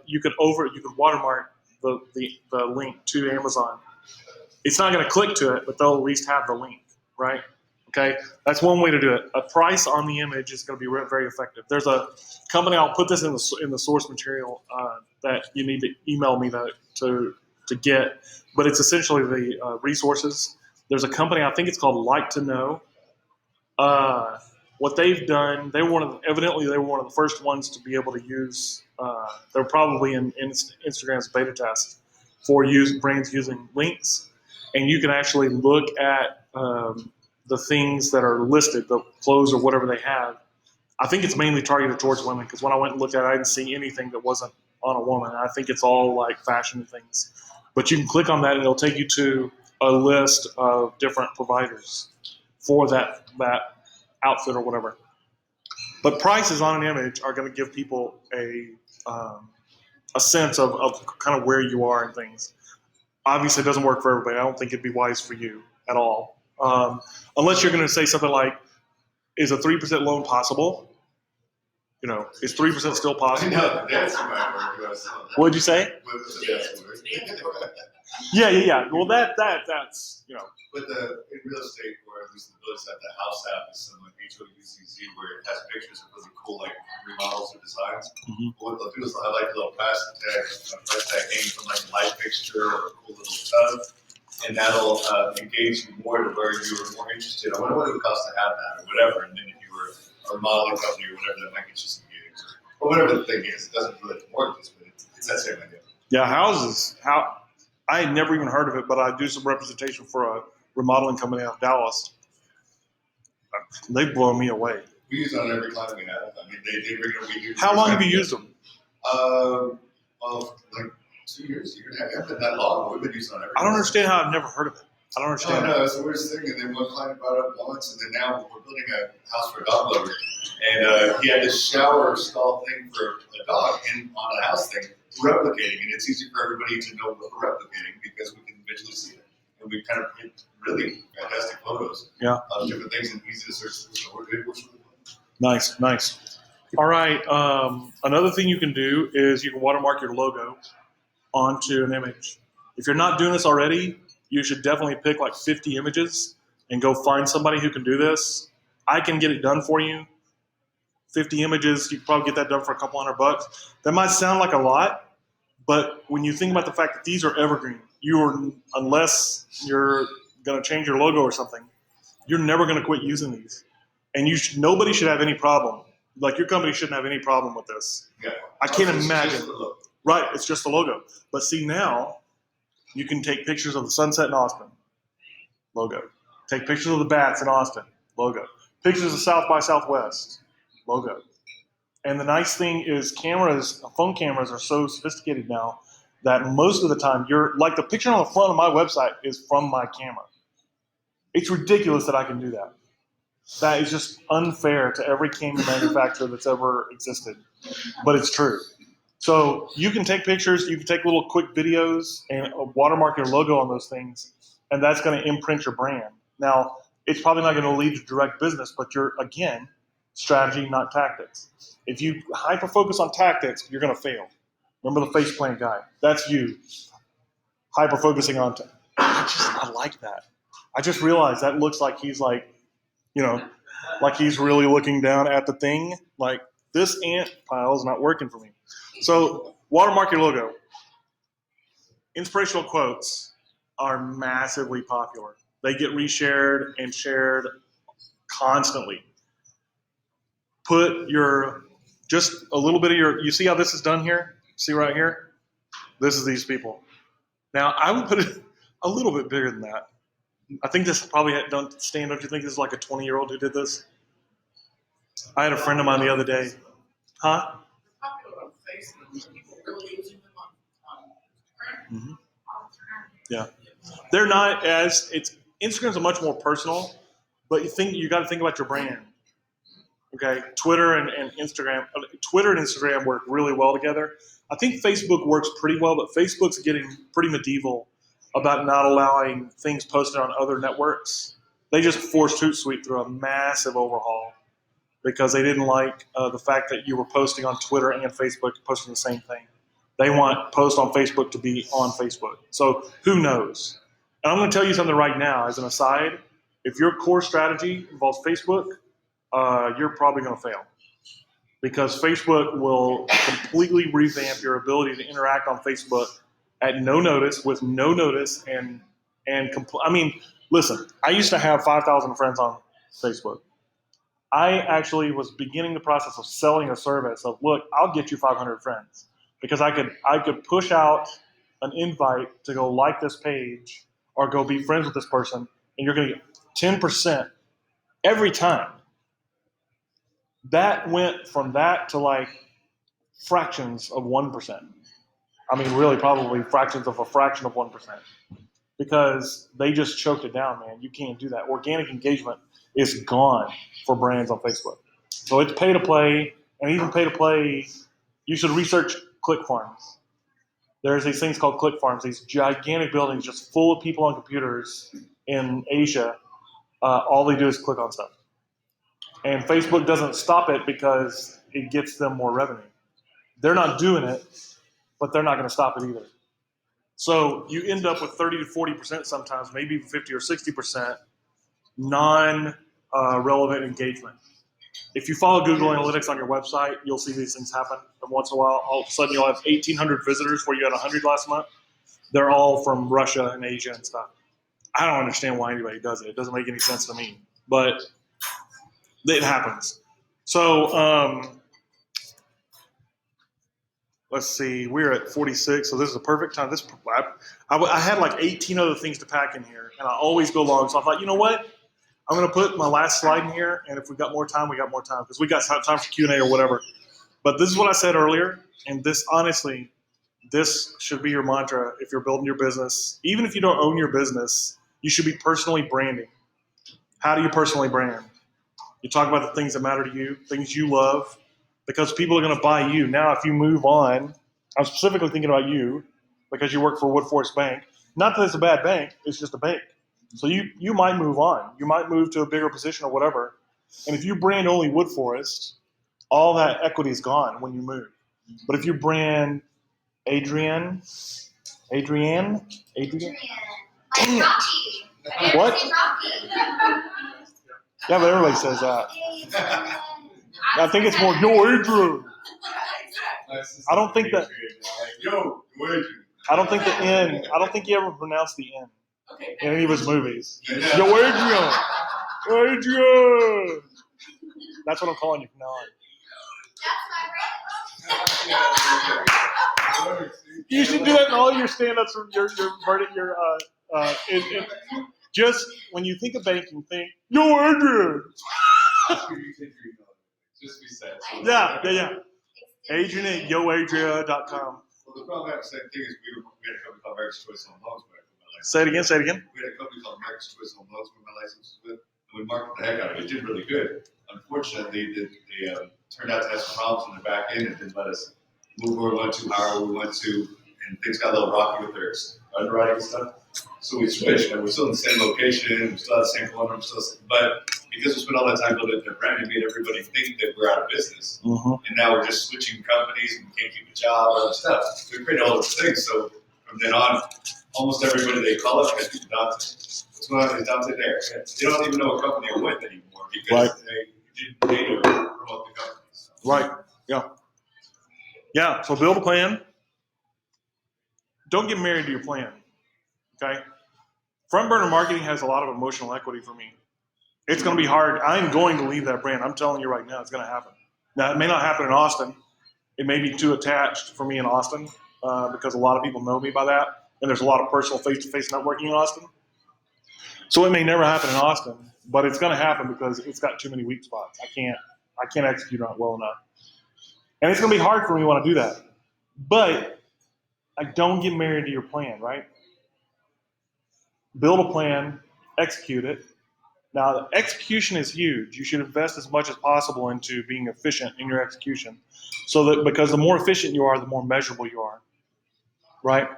you could watermark the link to Amazon. It's not going to click to it, but they'll at least have the link, right? Okay, that's one way to do it. A price on the image is going to be very effective. There's a company. I'll put this in the source material that you need to email me to to get, but it's essentially the resources. There's a company, I think it's called Like to Know. What they've done, evidently they were one of the first ones to be able to use. They're probably in Instagram's beta test for brands using links, and you can actually look at the things that are listed, the clothes or whatever they have. I think it's mainly targeted towards women because when I went and looked at it, I didn't see anything that wasn't on a woman. I think it's all like fashion things. But you can click on that and it'll take you to a list of different providers for that outfit or whatever. But prices on an image are going to give people a sense of kind of where you are and things. Obviously, it doesn't work for everybody. I don't think it'd be wise for you at all. Unless you're going to say something like, is a 3% loan possible? You know, is 3% still I possible? know, that's my word. What'd you say? But that's word. Yeah. Well, that's, you know. But in real estate, or at least the village side, the house app is something like HOUCZ, where it has pictures of really cool, like remodels or designs. Mhm. But what they'll do is they'll have like a little price tag hanging from like a light fixture or a cool little tub, and that'll engage you more to where you were more interested. I wonder what it would cost to have that or whatever. And then if you were a remodeling company or whatever, that might get you some gigs or whatever the thing is. It doesn't really work this, but it's that same idea. Yeah, houses. I had never even heard of it, but I do some representation for a remodeling company out of Dallas. They blow me away. We use it on every client we have. I mean, they bring it. We do. How long have you used them? Well, like 2 years, year and a half. It hasn't been that long. We've been using it on every. I don't understand how I've never heard of it. I don't understand. No, it's the weirdest thing. And then one client brought it up once, and then now we're building a house for a dog lover, and he had this shower stall thing for a dog, and on a house thing, replicating, and it's easy for everybody to know what we're replicating because we can visually see it, and we kind of get really fantastic photos of different things and easy to search. So we're good. Nice. All right. Another thing you can do is you can watermark your logo onto an image. If you're not doing this already, you should definitely pick like 50 images and go find somebody who can do this. I can get it done for you. 50 images, you can probably get that done for a couple $100. That might sound like a lot, but when you think about the fact that these are evergreen, unless you're going to change your logo or something, you're never going to quit using these. And nobody should have any problem. Like your company shouldn't have any problem with this. Yeah. I can't imagine. Right, it's just the logo. But see now, you can take pictures of the sunset in Austin, logo. Take pictures of the bats in Austin, logo. Pictures of South by Southwest, logo. And the nice thing is phone cameras are so sophisticated now that most of the time like the picture on the front of my website is from my camera. It's ridiculous that I can do that. That is just unfair to every camera manufacturer that's ever existed, but it's true. So you can take pictures, you can take little quick videos and watermark your logo on those things, and that's going to imprint your brand. Now, it's probably not going to lead to direct business, but again, strategy, not tactics. If you hyper-focus on tactics, you're going to fail. Remember the faceplant guy? That's you. Hyper-focusing on I like that. I just realized that looks like he's like, like he's really looking down at the thing. Like, this ant pile is not working for me. So, watermark your logo. Inspirational quotes are massively popular. They get reshared and shared constantly. Put just a little bit of you see how this is done here? See right here? This is these people. Now, I would put it a little bit bigger than that. I think this probably don't you think this is like a 20-year-old who did this? I had a friend of mine the other day. Huh? Mm-hmm. Yeah. They're not Instagram's a much more personal, but you got to think about your brand. Okay, Twitter and Instagram work really well together. I think Facebook works pretty well, but Facebook's getting pretty medieval about not allowing things posted on other networks. They just forced Hootsuite through a massive overhaul because they didn't like the fact that you were posting on Twitter and Facebook, posting the same thing. They want posts on Facebook to be on Facebook. So who knows? And I'm going to tell you something right now as an aside. If your core strategy involves Facebook, you're probably going to fail because Facebook will completely revamp your ability to interact on Facebook at no notice, with no notice, I mean, listen, I used to have 5,000 friends on Facebook. I actually was beginning the process of selling a service of, look, I'll get you 500 friends because I could push out an invite to go like this page or go be friends with this person, and you're going to get 10% every time. That went from that to like fractions of 1%. I mean, really, probably fractions of a fraction of 1%, because they just choked it down, man. You can't do that. Organic engagement is gone for brands on Facebook. So it's pay to play, and even pay to play, you should research click farms. There's these things called click farms, these gigantic buildings just full of people on computers in Asia. All they do is click on stuff. And Facebook doesn't stop it because it gets them more revenue. They're not doing it, but they're not going to stop it either. So you end up with 30 to 40% sometimes, maybe even 50 or 60% non-relevant engagement. If you follow Google Analytics on your website, you'll see these things happen. And once in a while, all of a sudden you'll have 1,800 visitors where you had 100 last month. They're all from Russia and Asia and stuff. I don't understand why anybody does it. It doesn't make any sense to me, but it happens. So let's see. We're at 46, so this is a perfect time. I had like 18 other things to pack in here, and I always go long. So I thought, you know what? I'm going to put my last slide in here, and if we got more time, we got more time because we got time for Q&A or whatever. But this is what I said earlier, and this, honestly, this should be your mantra if you're building your business. Even if you don't own your business, you should be personally branding. How do you personally brand? You talk about the things that matter to you, things you love, because people are going to buy you. Now, if you move on, I'm specifically thinking about you because you work for Wood Forest Bank. Not that it's a bad bank, it's just a bank. So you might move on. You might move to a bigger position or whatever. And if you brand only Wood Forest, all that equity is gone when you move. But if you brand Adrienne. Like Rocky. What? Rocky. Yeah, but everybody says that. I think it's more, yo, Adrian. I don't think that. Yo, Adrian. I don't think the N. I don't think he ever pronounced the N in any of his movies. Yeah. Yo, Adrian. Adrian. That's what I'm calling you from now on. That's my brand. You should do that in all your stand-ups from your just when you think of banking, think, yo, Adrian. Just be sad. Yeah. Adrian at yoadria.com. Well, the problem I have the same thing is we had a company called America's Choice Home Loans when I put my license. Say it again. We had a company called America's Choice Home Loans when my license was with, and we marketed the heck out of it. It did really good. Unfortunately, they turned out to have some problems in the back end and didn't let us move where we went to, hire where we went to, and things got a little rocky with their underwriting and stuff. So we switched, and we're still in the same location, we still have the same phone number, but because we spent all that time building their brand, it made everybody think that we're out of business. Mm-hmm. And now we're just switching companies and we can't keep a job or other stuff. We created all those things. So from then on, almost everybody they call up has been Dante. What's going on? Is Dante there? They don't even know what company I'm with anymore because they didn't promote the company. So. Right. Yeah. So build a plan. Don't get married to your plan. Okay. Front burner marketing has a lot of emotional equity for me. It's going to be hard. I'm going to leave that brand. I'm telling you right now, it's going to happen. Now, it may not happen in Austin. It may be too attached for me in Austin because a lot of people know me by that, and there's a lot of personal face-to-face networking in Austin. So it may never happen in Austin, but it's going to happen because it's got too many weak spots. I can't execute on it well enough, and it's going to be hard for me when I do that. But I don't get married to your plan, right? Build a plan, execute it. Now, execution is huge. You should invest as much as possible into being efficient in your execution, so that because the more efficient you are, the more measurable you are, right?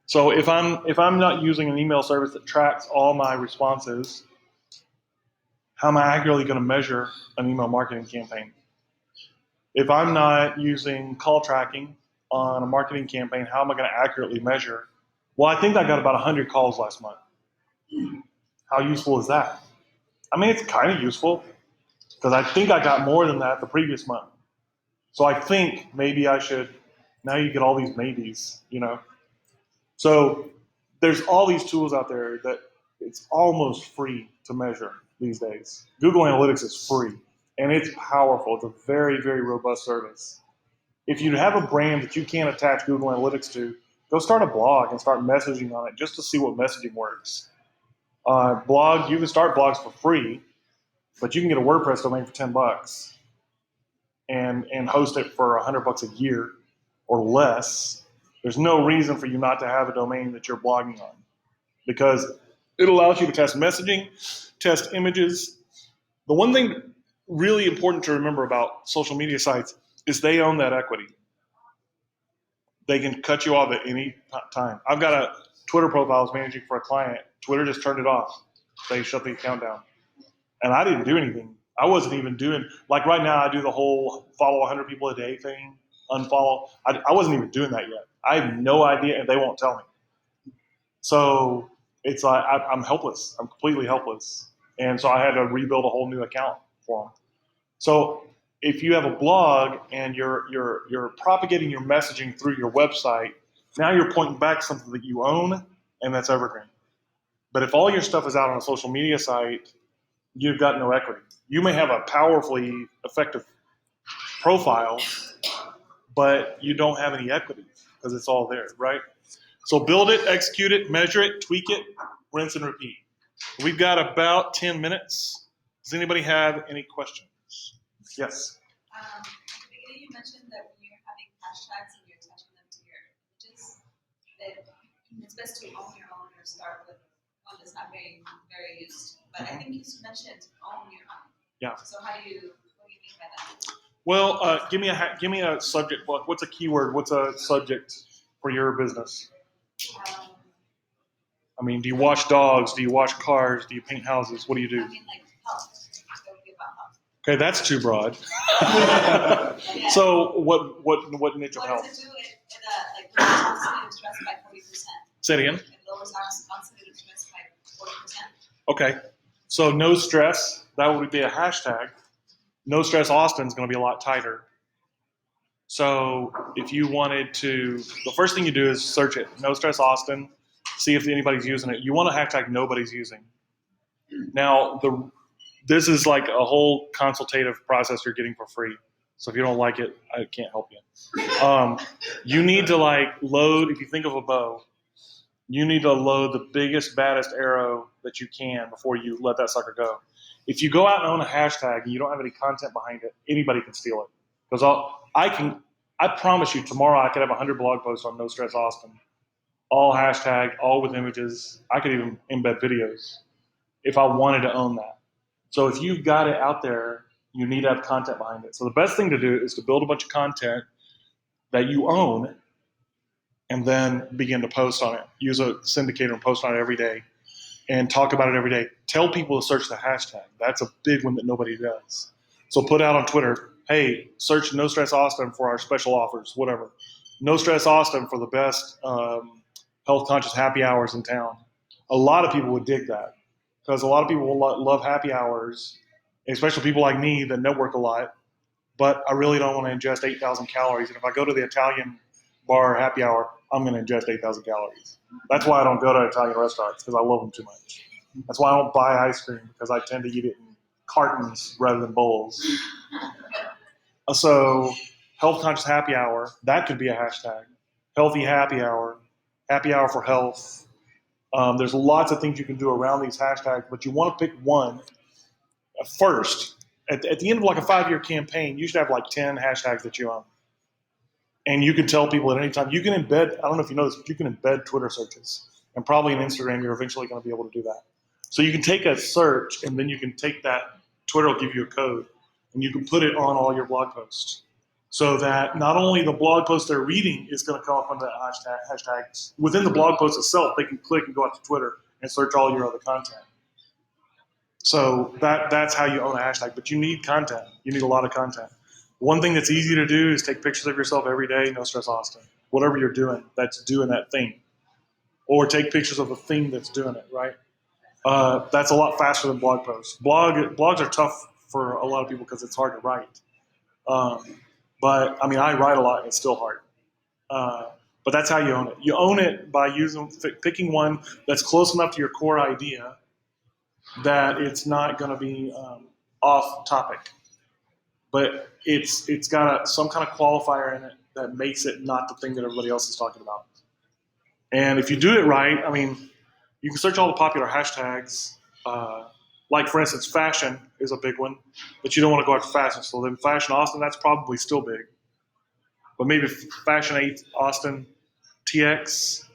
So if I'm not using an email service that tracks all my responses, how am I accurately going to measure an email marketing campaign? If I'm not using call tracking on a marketing campaign, how am I going to accurately measure? Well, I think I got about 100 calls last month. How useful is that? I mean, it's kind of useful because I think I got more than that the previous month. So I think maybe I should, now you get all these maybes, you know. So there's all these tools out there that it's almost free to measure these days. Google Analytics is free and it's powerful. It's a very, very robust service. If you have a brand that you can't attach Google Analytics to, go start a blog and start messaging on it just to see what messaging works. Blog, you can start blogs for free, but you can get a WordPress domain for $10 and host it for $100 a year or less. There's no reason for you not to have a domain that you're blogging on because it allows you to test messaging, test images. The one thing really important to remember about social media sites is they own that equity. They can cut you off at any time. I've got a Twitter profile I was managing for a client. Twitter just turned it off. They shut the account down. And I didn't do anything. I wasn't even doing, like right now I do the whole follow 100 people a day thing, unfollow. I wasn't even doing that yet. I have no idea and they won't tell me. So it's like I'm helpless. I'm completely helpless. And so I had to rebuild a whole new account for them. So if you have a blog and you're propagating your messaging through your website, now you're pointing back to something that you own and that's evergreen. But if all your stuff is out on a social media site, you've got no equity. You may have a powerfully effective profile, but you don't have any equity because it's all there, right? So build it, execute it, measure it, tweak it, rinse and repeat. We've got about 10 minutes. Does anybody have any questions? Yes. At the beginning, you mentioned that when you're having hashtags and you're attaching them to your images, that it's best to own your own or start with one that's not very used. But I think you mentioned own your own. Yeah. So what do you mean by that? Well, give me a subject. What's a keyword? What's a subject for your business? I mean, do you wash dogs? Do you wash cars? Do you paint houses? What do you do? I mean, like health. That would be about health. Okay, that's too broad. Yeah. So what niche of What health? does it do? It like lowers oxidative stress by 40%. Say it again. It lowers oxidative stress by 40%. Okay. So no stress, that would be a hashtag. No stress Austin is going to be a lot tighter. So if you wanted to, the first thing you do is search it. No stress Austin. See if anybody's using it. You want a hashtag nobody's using. Now, this is like a whole consultative process you're getting for free. So if you don't like it, I can't help you. You need to like load, if you think of a bow, you need to load the biggest, baddest arrow that you can before you let that sucker go. If you go out and own a hashtag and you don't have any content behind it, anybody can steal it. Because I promise you, tomorrow I could have 100 blog posts on No Stress Austin, all hashtag, all with images. I could even embed videos if I wanted to own that. So if you've got it out there, you need to have content behind it. So the best thing to do is to build a bunch of content that you own and then begin to post on it. Use a syndicator and post on it every day and talk about it every day. Tell people to search the hashtag. That's a big one that nobody does. So put out on Twitter, hey, search No Stress Austin for our special offers, whatever. No Stress Austin for the best health conscious happy hours in town. A lot of people would dig that because a lot of people will love happy hours, especially people like me that network a lot, but I really don't want to ingest 8,000 calories. And if I go to the Italian bar happy hour, I'm going to ingest 8,000 calories. That's why I don't go to Italian restaurants because I love them too much. That's why I don't buy ice cream because I tend to eat it in cartons rather than bowls. So health conscious happy hour, that could be a hashtag. Healthy happy hour for health. There's lots of things you can do around these hashtags, but you want to pick one first. At the end of like a 5-year campaign, you should have like 10 hashtags that you own. And you can tell people at any time, you can embed, I don't know if you know this, but you can embed Twitter searches. And probably in Instagram, you're eventually going to be able to do that. So you can take a search and then you can take that, Twitter will give you a code, and you can put it on all your blog posts. So that not only the blog post they're reading is going to come up under that hashtag, within the blog post itself, they can click and go out to Twitter and search all your other content. So that's how you own a hashtag. But you need content. You need a lot of content. One thing that's easy to do is take pictures of yourself every day, No Stress Austin. Whatever you're doing, that's doing that thing. Or take pictures of the thing that's doing it, right? That's a lot faster than blog posts. Blogs are tough for a lot of people because it's hard to write. But, I mean, I write a lot and it's still hard. But that's how you own it. You own it by picking one that's close enough to your core idea that it's not going to be off topic, but it's got some kind of qualifier in it that makes it not the thing that everybody else is talking about. And if you do it right, I mean, you can search all the popular hashtags. Like, for instance, fashion is a big one, but you don't want to go after fashion. So then fashion Austin, that's probably still big. But maybe fashion Austin TX,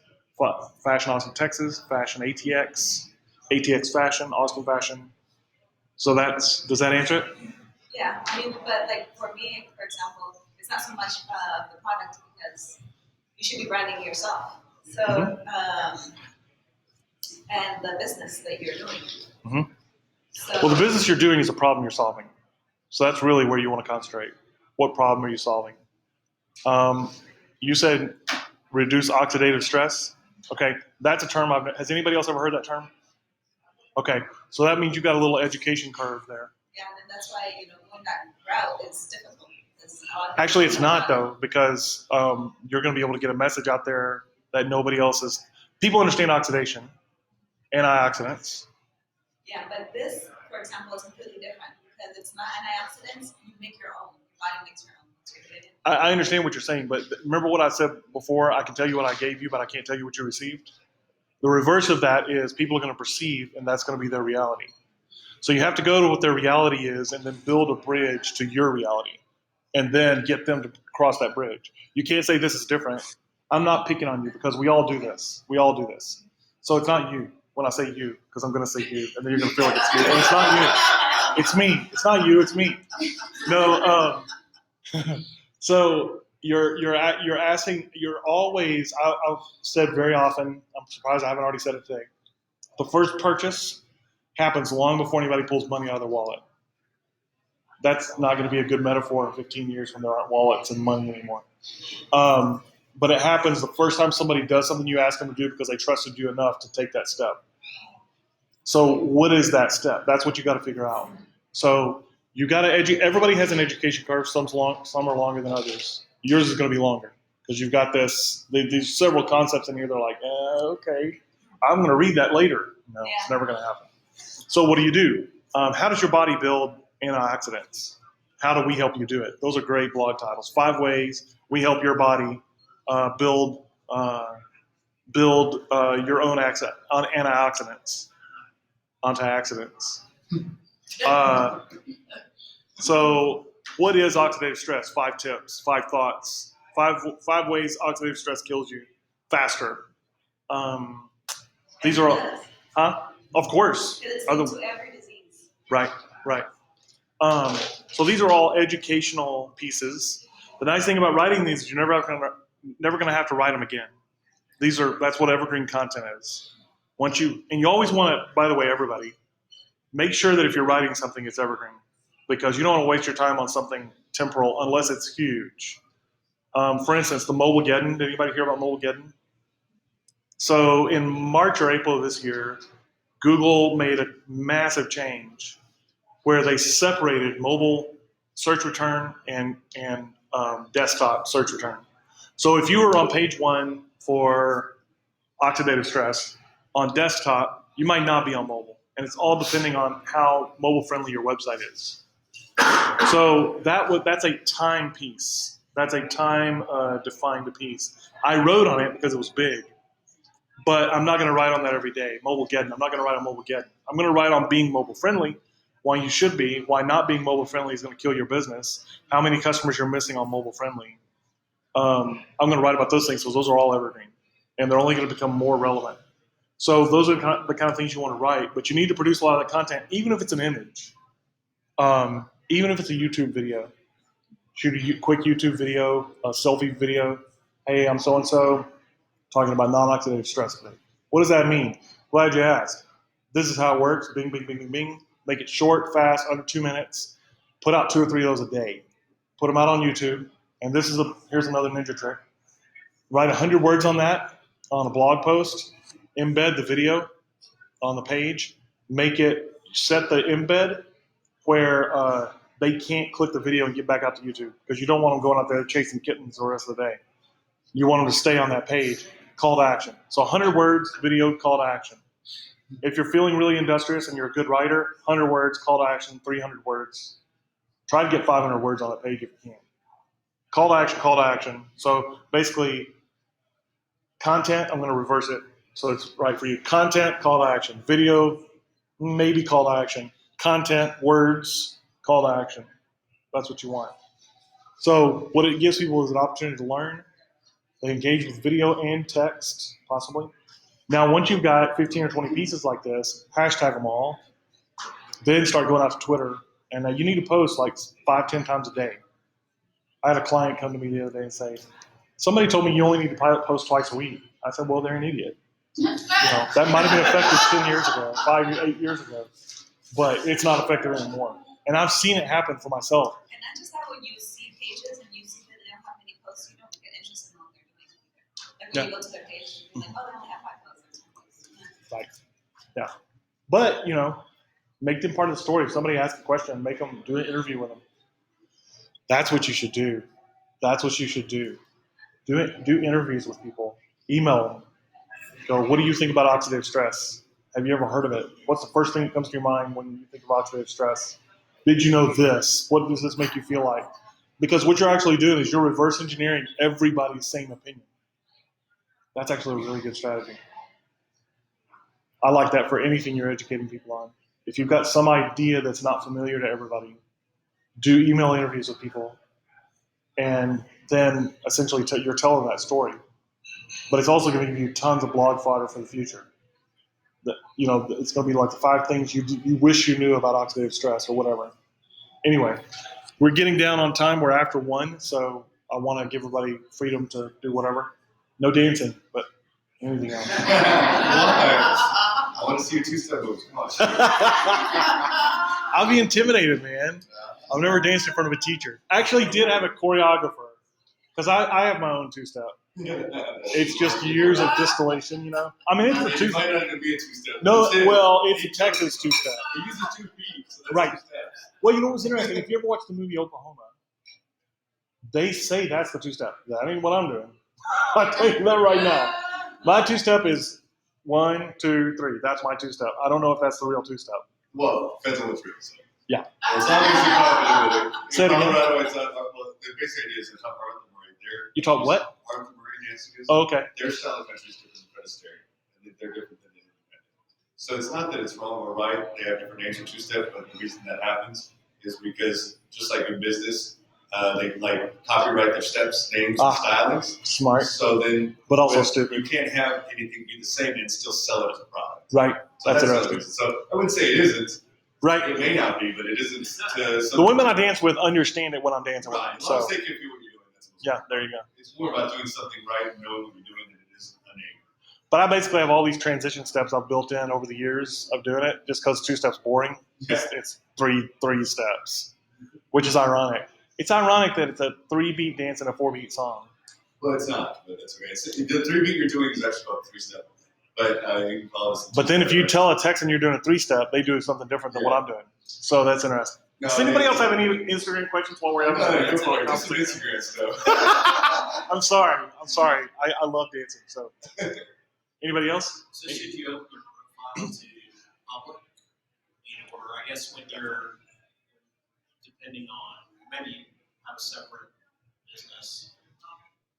fashion Austin Texas, fashion ATX, ATX fashion, Austin fashion. So does that answer it? Yeah, I mean, but like for me, for example, it's not so much the product because you should be branding yourself. So, and the business that you're doing. Mm-hmm. So, Well, the business you're doing is a problem you're solving. So that's really where you want to concentrate. What problem are you solving? You said reduce oxidative stress. Okay, that's a term has anybody else ever heard that term? Okay, so that means you got a little education curve there. yeah, and that's why, going that route is difficult. Actually, it's not though, because you're going to be able to get a message out there that nobody else is. People understand oxidation, antioxidants. Yeah, but this, for example, is completely different because it's not antioxidants. You make your own. Your body makes your own. I understand what you're saying, but remember what I said before? I can tell you what I gave you, but I can't tell you what you received. The reverse of that is people are going to perceive, and that's going to be their reality. So you have to go to what their reality is and then build a bridge to your reality and then get them to cross that bridge. You can't say this is different. I'm not picking on you because we all do this. We all do this. So it's not you when I say you, because I'm going to say you, and then you're going to feel like it's you. And it's not you. It's me. It's not you. It's me. No. So you're asking. You're always. I've said very often. I'm surprised I haven't already said it today. The first purchase happens long before anybody pulls money out of their wallet. That's not going to be a good metaphor in 15 years when there aren't wallets and money anymore. But it happens the first time somebody does something you ask them to do because they trusted you enough to take that step. So what is that step? That's what you got to figure out. So you got to educate. Everybody has an education curve. Some are longer than others. Yours is going to be longer because you've got these several concepts in here. They're like, okay, I'm going to read that later. No, it's never going to happen. So what do? How does your body build antioxidants? How do we help you do it? Those are great blog titles. 5 ways we help your body build your own antioxidants. So what is oxidative stress? 5 tips, 5 thoughts, 5 ways oxidative stress kills you faster. These are all, huh? Of course. It's linked to every disease. Right. So these are all educational pieces. The nice thing about writing these is you're never going to have to write them again. That's what evergreen content is. You always want to, by the way, everybody, make sure that if you're writing something, it's evergreen, because you don't want to waste your time on something temporal unless it's huge. For instance, the Mobilegeddon. Did anybody hear about Mobilegeddon? So in March or April of this year, Google made a massive change where they separated mobile search return and desktop search return. So if you were on page 1 for oxidative stress on desktop, you might not be on mobile. And it's all depending on how mobile friendly your website is. So that's a time piece. That's a time defined piece. I wrote on it because it was big, but I'm not going to write on that every day. Mobilegeddon. I'm not going to write on Mobilegeddon. I'm going to write on being mobile friendly, why you should be, why not being mobile friendly is going to kill your business, how many customers you're missing on mobile friendly. I'm going to write about those things because those are all evergreen, and they're only going to become more relevant. So those are the kind of things you want to write, but you need to produce a lot of that content, even if it's an image, even if it's a YouTube video. Shoot a quick YouTube video, a selfie video. Hey, I'm so-and-so talking about non-oxidative stress today. What does that mean? Glad you asked. This is how it works. Bing, bing, bing, bing, bing. Make it short, fast, under 2 minutes. Put out 2 or 3 of those a day. Put them out on YouTube. And here's another ninja trick. Write 100 words on that on a blog post. Embed the video on the page. Set the embed where they can't click the video and get back out to YouTube, because you don't want them going out there chasing kittens the rest of the day. You want them to stay on that page. Call to action. So 100 words, video, call to action. If you're feeling really industrious and you're a good writer, 100 words, call to action, 300 words. Try to get 500 words on that page if you can. Call to action, call to action. So basically, content, I'm going to reverse it so it's right for you. Content, call to action. Video, maybe call to action. Content, words, call to action. That's what you want. So what it gives people is an opportunity to learn. They engage with video and text, possibly. Now, once you've got 15 or 20 pieces like this, hashtag them all. Then start going out to Twitter. And you need to post like 5-10 times a day. I had a client come to me the other day and say, somebody told me you only need to post twice a week. I said, well, they're an idiot. That might have been effective 10 years ago, 8 years ago, but it's not effective anymore. And I've seen it happen for myself. And not just that, when you see pages and you see that they don't have many posts, you don't get interested in what they're doing either. Like when you go to their page, you're like, oh, they only have 5 posts or 10 posts. Like, yeah. But, make them part of the story. If somebody asks a question, make them do an interview with them. That's what you should do. That's what you should do. Do interviews with people. Email them. Go, what do you think about oxidative stress? Have you ever heard of it? What's the first thing that comes to your mind when you think of oxidative stress? Did you know this? What does this make you feel like? Because what you're actually doing is you're reverse engineering everybody's same opinion. That's actually a really good strategy. I like that for anything you're educating people on. If you've got some idea that's not familiar to everybody, do email interviews with people, and then essentially you're telling that story. But it's also going to give you tons of blog fodder for the future. It's going to be like the 5 things you wish you knew about oxidative stress or whatever. Anyway, we're getting down on time. We're after 1, so I want to give everybody freedom to do whatever. No dancing, but anything else. I want to see your 2-step moves. Come on. I'll be intimidated, man. I've never danced in front of a teacher. I actually did have a choreographer because I have my own 2-step. It's just years of distillation, I mean, it's a 2-step. It might not even be a 2-step. No, well, it's a Texas 2-step. It uses 2 feet, so that's Right. 2 steps. Well, what's interesting? If you ever watch the movie Oklahoma, they say that's the 2-step. That ain't what I'm doing. I'll tell you that right now. My 2-step is 1, 2, 3. That's my 2-step. I don't know if that's the real 2-step. Well, depends on what's real. So. Yeah. As long as you're confident with it. Say it In again. Colorado, it's not, well, the basic idea is it's not Arthur Murray. You taught what? Arthur Murray dancing is. Oh, okay. Their style of country is different than Predestary. And they're different than the independent. So it's not that it's wrong or right. They have different names of 2-step, but the reason that happens is because just like in business, they like copyright their steps, names, and stylings. Smart. So then, But also you stupid. can't have anything be the same and still sell it as a product. Right. So That's how it interesting. is. So I wouldn't say it isn't. Right. It may not be, but it isn't. To The women I dance with understand it when I'm dancing with right. them. As long as So, they can do what you're doing, that's what's yeah, there you go. It's more about doing something right and knowing what you're doing than it is a name. But I basically have all these transition steps I've built in over the years of doing it just because 2-step's boring. It's three steps, which is ironic. It's ironic that it's a 3-beat dance and a 4-beat song. Well, it's not, but that's okay. The 3-beat you're doing is actually called 3-step. But you can call it. But then if you tell a Texan you're doing a 3-step, they do something different than what I'm doing. So that's interesting. No, Does anybody else have any Instagram questions while we're having do some conversation? Instagram stuff. I'm sorry. I love dancing. So, anybody else? So should you open your profile to public? Or I guess when you're, depending on, maybe you have a separate business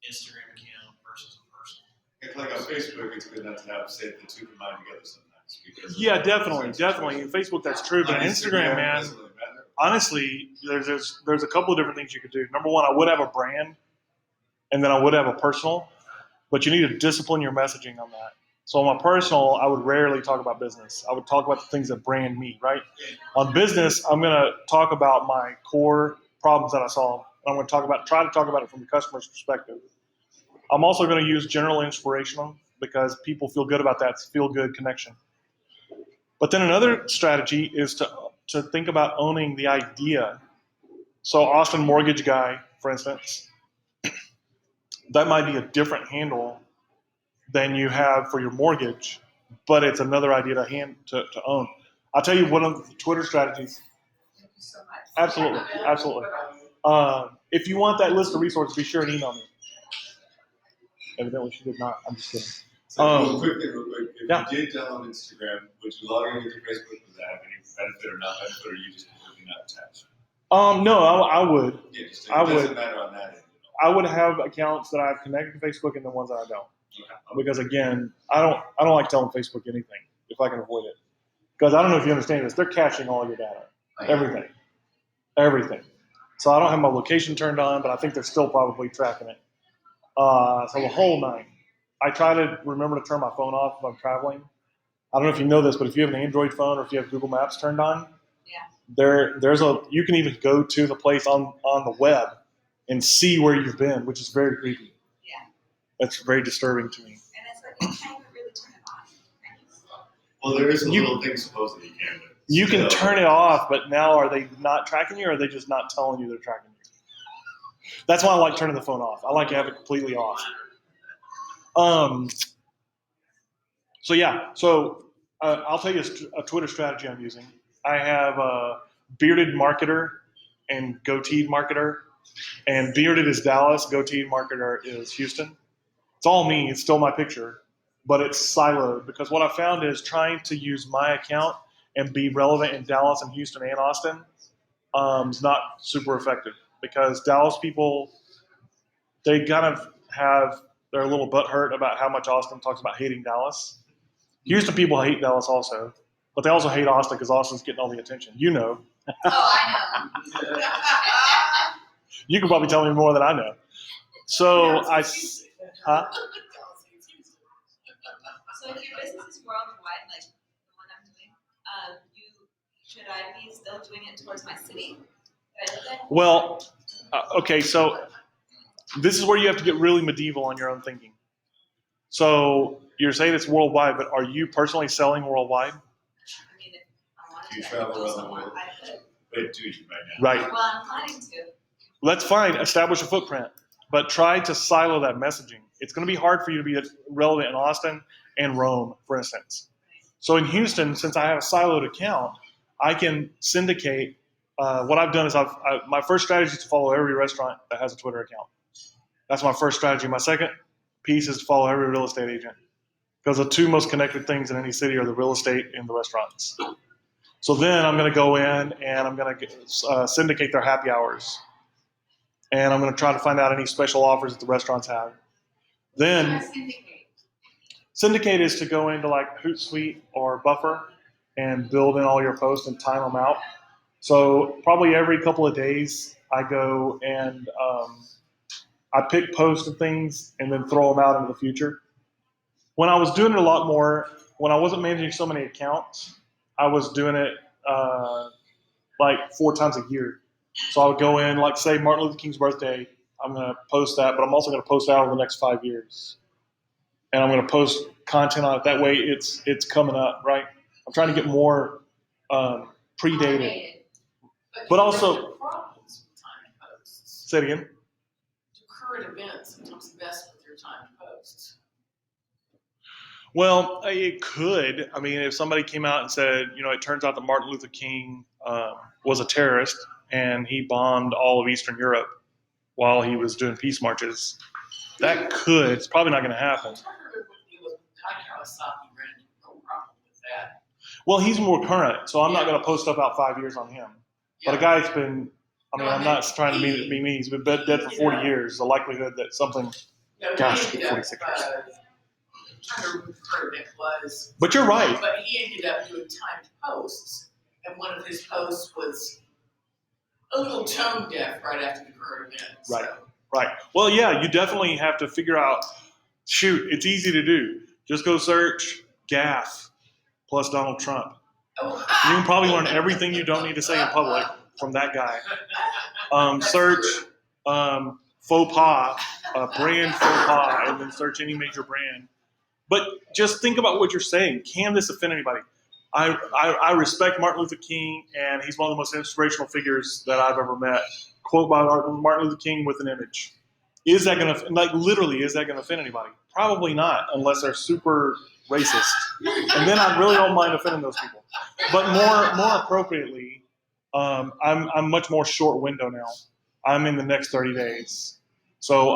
Instagram account versus a personal. It's like on Facebook, it's good not to have say the 2 combined together sometimes. Because Yeah, definitely. In Facebook, that's true. But on Instagram, it man, doesn't really matter. honestly, there's a couple of different things you could do. Number one, I would have a brand, and then I would have a personal, but you need to discipline your messaging on that. So on my personal, I would rarely talk about business. I would talk about the things that brand me, right? On business, I'm going to talk about my core problems that I solve. And I'm going to try to talk about it from the customer's perspective. I'm also going to use general inspirational because people feel good about that. It's a feel-good connection. But then another strategy is to think about owning the idea. So Austin Mortgage Guy, for instance, that might be a different handle than you have for your mortgage, but it's another idea to own. I'll tell you one of the Twitter strategies. Thank you so much. Absolutely. If you want that list of resources, be sure and email me. Evidently, she did not. I'm just kidding. So Um, real quick. If yeah. you did tell on Instagram, would you log in with your Facebook? Does that have any benefit or not benefit, or you just completely not attached? No, I would. Yeah, just I it doesn't would. matter on that end. I would have accounts that I've connected to Facebook and the ones that I don't. Okay. Because again, I don't like telling Facebook anything if I can avoid it. Because I don't know if you understand this, they're caching all your data, everything. So I don't have my location turned on, but I think they're still probably tracking it. So the whole nine. I try to remember to turn my phone off if I'm traveling. I don't know if you know this, but if you have an Android phone or if you have Google Maps turned on, you can even go to the place on the web and see where you've been, which is very creepy. Yeah. That's very disturbing to me. And it's like, you can't even really turn it on. Well, there is a little thing supposedly you can do. You can turn it off, but now are they not tracking you, or are they just not telling you they're tracking you? That's why I like turning the phone off. I like to have it completely off. So yeah, I'll tell you a Twitter strategy I'm using. I have a bearded marketer and goateed marketer, and bearded is Dallas, goateed marketer is Houston. It's all me. It's still my picture, but it's siloed because what I found is trying to use my account and be relevant in Dallas and Houston and Austin is not super effective because Dallas people, they kind of they're a little butthurt about how much Austin talks about hating Dallas. Houston people hate Dallas also, but they also hate Austin because Austin's getting all the attention. You know. Oh, I know. You can probably tell me more than I know. So huh? So if your business is worldwide, like the one I'm doing, should I be still doing it towards my city that I live in? Well, okay, so this is where you have to get really medieval on your own thinking. So you're saying it's worldwide, but are you personally selling worldwide? I mean, if I wanted Do you to travel go around the somewhere, world? I could. Wait, do you right now? Right. Well, I'm planning to. That's fine. Establish a footprint, but try to silo that messaging. It's going to be hard for you to be relevant in Austin and Rome, for instance. So in Houston, since I have a siloed account, I can syndicate. What I've done is my first strategy is to follow every restaurant that has a Twitter account. That's my first strategy. My second piece is to follow every real estate agent because the two most connected things in any city are the real estate and the restaurants. So then I'm going to go in and I'm going to syndicate their happy hours. And I'm going to try to find out any special offers that the restaurants have. Then syndicate is to go into like Hootsuite or Buffer and build in all your posts and time them out. So probably every couple of days I go and I pick posts and things and then throw them out into the future. When I was doing it a lot more, when I wasn't managing so many accounts, I was doing it like 4 times a year. So I would go in, like say Martin Luther King's birthday, I'm going to post that, but I'm also going to post out over the next 5 years. And I'm going to post content on it. That way it's coming up, right? I'm trying to get more predated. But also, problems with timed posts. say it again. Do current events sometimes mess with your timed posts? Well, it could. I mean, if somebody came out and said, it turns out that Martin Luther King was a terrorist and he bombed all of Eastern Europe while he was doing peace marches, that could. It's probably not going to happen. No problem with that. Well, he's more current, so I'm not going to post stuff out 5 years on him. But a guy's been, I'm not trying to be mean. He's been dead for 40 years. The likelihood that something, gosh, 46 years. I'm trying to remember what it was. But you're right. But he ended up doing timed posts, and one of his posts was a little tone deaf right after the current event. Right. Right. Well, yeah, you definitely have to figure out, it's easy to do. Just go search GAF plus Donald Trump. Oh. You can probably learn everything you don't need to say in public from that guy. Search faux pas, brand faux pas, and then search any major brand. But just think about what you're saying. Can this offend anybody? I respect Martin Luther King, and he's one of the most inspirational figures that I've ever met. Quote by Martin Luther King with an image. Is that going to, literally, is that going to offend anybody? Probably not, unless they're super racist. And then I really don't mind offending those people. But more appropriately, I'm much more short window now. I'm in the next 30 days. So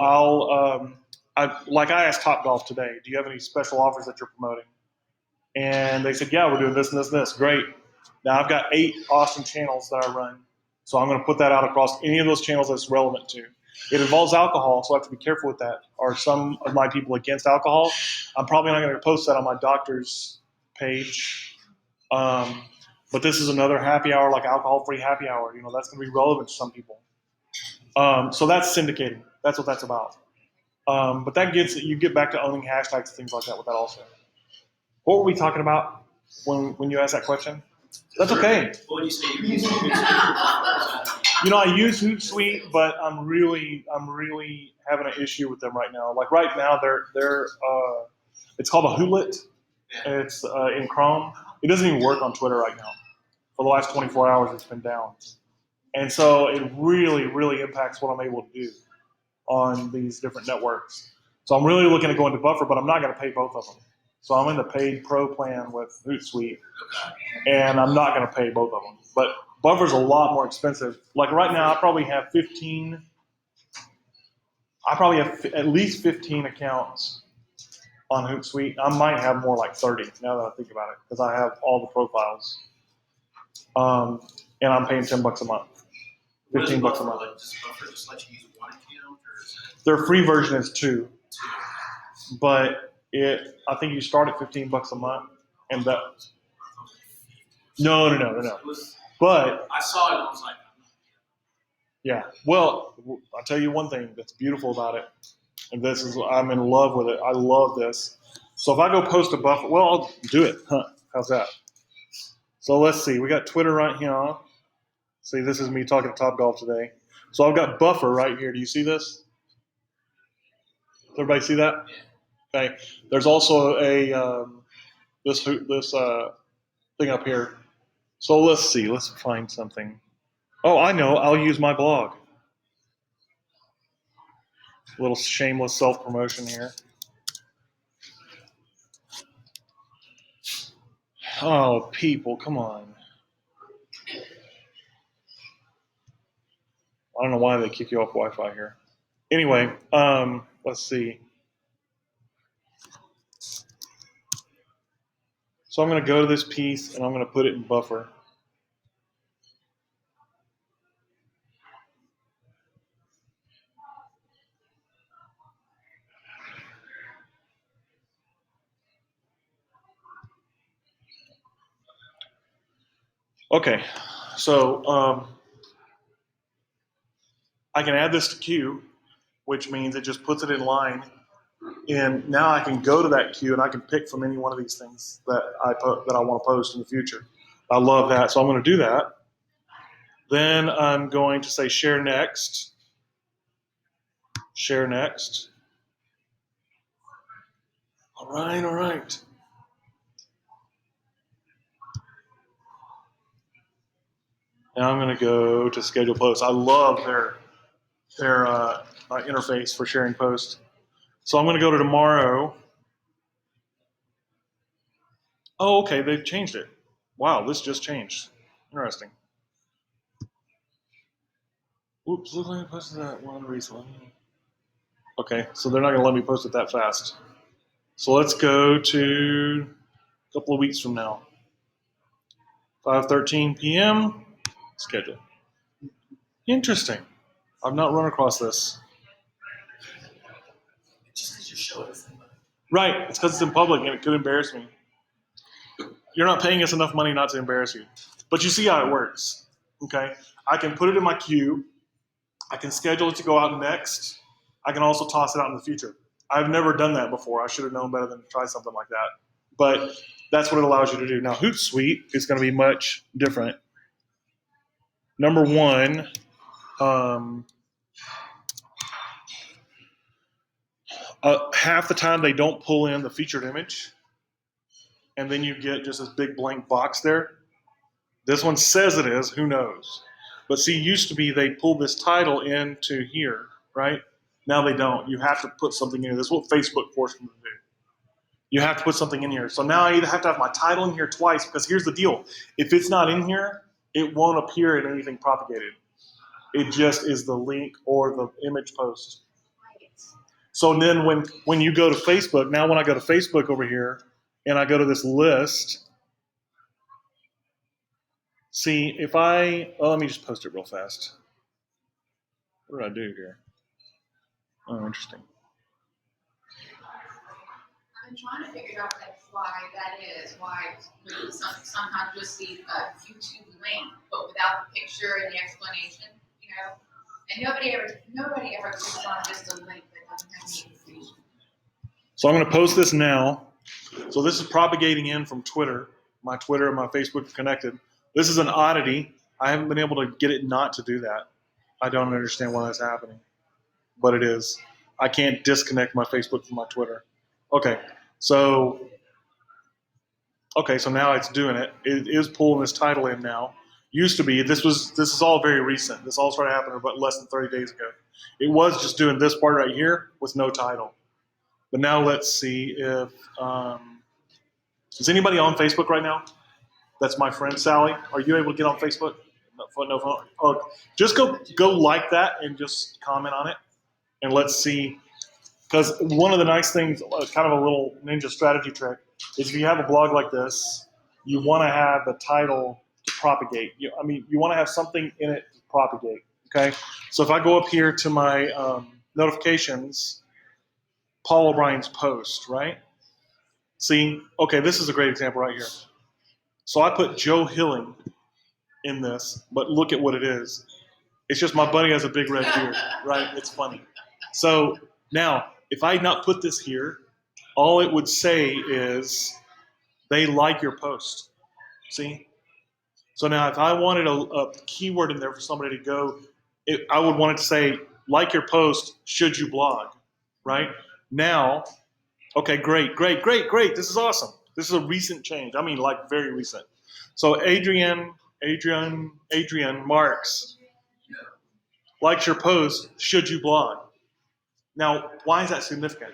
I asked Topgolf today, do you have any special offers that you're promoting? And they said, yeah, we're doing this and this and this. Great. Now I've got 8 awesome channels that I run. So I'm going to put that out across any of those channels that's relevant to. It involves alcohol, so I have to be careful with that. Are some of my people against alcohol? I'm probably not going to post that on my doctor's page. But this is another happy hour, like alcohol-free happy hour. That's going to be relevant to some people. So that's syndicating. That's what that's about. But you get back to owning hashtags and things like that with that also. What were we talking about when you asked that question? That's okay. What do you say? You use I use Hootsuite, but I'm really having an issue with them right now. Like right now, they're it's called a Hootlet. It's in Chrome. It doesn't even work on Twitter right now. For the last 24 hours, it's been down, and so it really impacts what I'm able to do on these different networks. So I'm really looking at going to Buffer, but I'm not going to pay both of them. So I'm in the paid pro plan with Hootsuite, and I'm not going to pay both of them. But Buffer's a lot more expensive. Like right now, I probably have at least 15 accounts on Hootsuite. I might have more, like 30 now that I think about it, because I have all the profiles. And I'm paying $10 a month, $15 a month. Does Buffer just let you use one account, or is it Their free version is 2, 2? but I think you start at $15 a month, and that. No. It was, But I saw it and I was like, yeah, well, I'll tell you one thing that's beautiful about it, and I'm in love with it. I love this. So if I go post a Buffer, well, I'll do it. How's that? So let's see. We got Twitter right here. See, this is me talking to Topgolf today. So I've got Buffer right here. Do you see this? Does everybody see that? Okay. There's also a this thing up here. So let's see. Let's find something. Oh, I know. I'll use my blog. A little shameless self-promotion here. Oh, people, come on. I don't know why they kick you off Wi-Fi here. Anyway, let's see. So I'm going to go to this piece, and I'm going to put it in Buffer. Okay, so I can add this to queue, which means it just puts it in line. And now I can go to that queue and I can pick from any one of these things that I want to post in the future. I love that, so I'm going to do that. Then I'm going to say share next. Share next. All right. Now I'm going to go to schedule posts. I love their interface for sharing posts. So I'm going to go to tomorrow. Oh, okay, they've changed it. Wow, this just changed. Interesting. Oops, looks like I posted that one recently. Okay, so they're not going to let me post it that fast. So let's go to a couple of weeks from now. 5:13 p.m. schedule. Interesting. I've not run across this. just because you're showing us. Right, it's because it's in public and it could embarrass me. You're not paying us enough money not to embarrass you. But you see how it works. Okay? I can put it in my queue. I can schedule it to go out next. I can also toss it out in the future. I've never done that before. I should have known better than to try something like that. But that's what it allows you to do. Now, Hootsuite is going to be much different. Number one, half the time they don't pull in the featured image, and then you get just this big blank box there. This one says it is. Who knows? But see, used to be they pulled this title into here, right? Now they don't. You have to put something in here. This is what Facebook forced them to do. You have to put something in here. So now I either have to have my title in here twice, because here's the deal. If it's not in here, it won't appear in anything propagated. It just is the link or the image post. So then when you go to Facebook, now when I go to Facebook over here and I go to this list, see if let me just post it real fast. What did I do here? Oh, interesting. I've been trying to figure out why that is, why we sometimes just see a YouTube link, but without the picture and the explanation, you know? And nobody ever clicks on just a link that doesn't have any information. So I'm going to post this now. So this is propagating in from Twitter. My Twitter and my Facebook are connected. This is an oddity. I haven't been able to get it not to do that. I don't understand why that's happening, but it is. I can't disconnect my Facebook from my Twitter. Okay, so now it's doing it. It is pulling this title in now. Used to be, this is all very recent. This all started happening about less than 30 days ago. It was just doing this part right here with no title. But now let's see if, is anybody on Facebook right now? That's my friend Sally. Are you able to get on Facebook? No phone. Oh, just go like that and just comment on it, and let's see. Because one of the nice things, kind of a little ninja strategy trick, is if you have a blog like this, you want to have a title to propagate. You want to have something in it to propagate. Okay, so if I go up here to my notifications, Paul O'Brien's post, right? See, okay, this is a great example right here. So I put Joe Hilling in this, but look at what it is. It's just my buddy has a big red beard, right? It's funny. So now, if I had not put this here, all it would say is they like your post. See? So now if I wanted a keyword in there for somebody to go, I would want it to say, like your post, should you blog, right? Now, okay, great. This is awesome. This is a recent change. I mean, like very recent. So Adrian Marks likes your post, should you blog? Now, why is that significant?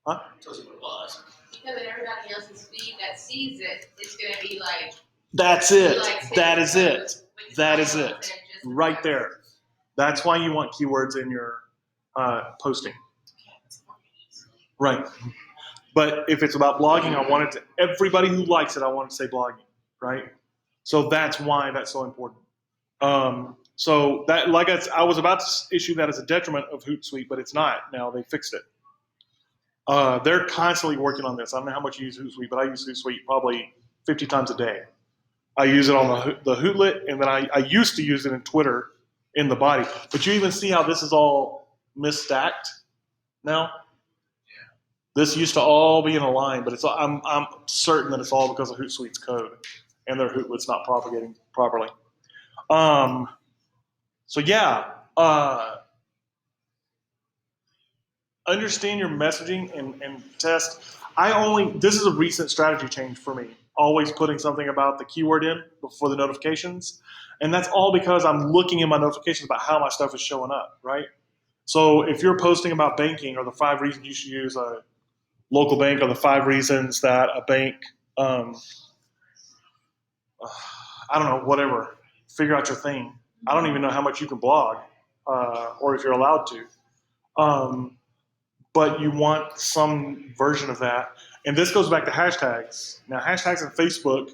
Huh? Because of what it was. Because in everybody else's feed that sees it, it's gonna be like. That's it. Like That is it. with That is titles it. and just Right there. That's why you want keywords in your posting. Right. But if it's about blogging, I want it to, everybody who likes it, I want to say blogging, right? So that's why that's so important. So that, like I was about to issue that as a detriment of Hootsuite, but it's not. Now they fixed it. They're constantly working on this. I don't know how much you use Hootsuite, but I use Hootsuite probably 50 times a day. I use it on the Hootlet, and then I used to use it in Twitter in the body. But you even see how this is all misstacked now? This used to all be in a line, but I'm certain that it's all because of Hootsuite's code and their Hootlet's not propagating properly. So yeah, understand your messaging and test. This is a recent strategy change for me. Always putting something about the keyword in before the notifications. And that's all because I'm looking in my notifications about how my stuff is showing up, right? So if you're posting about banking or the 5 reasons you should use a local bank or the 5 reasons that a bank, I don't know, whatever, figure out your thing. I don't even know how much you can blog or if you're allowed to. But you want some version of that. And this goes back to hashtags. Now, hashtags on Facebook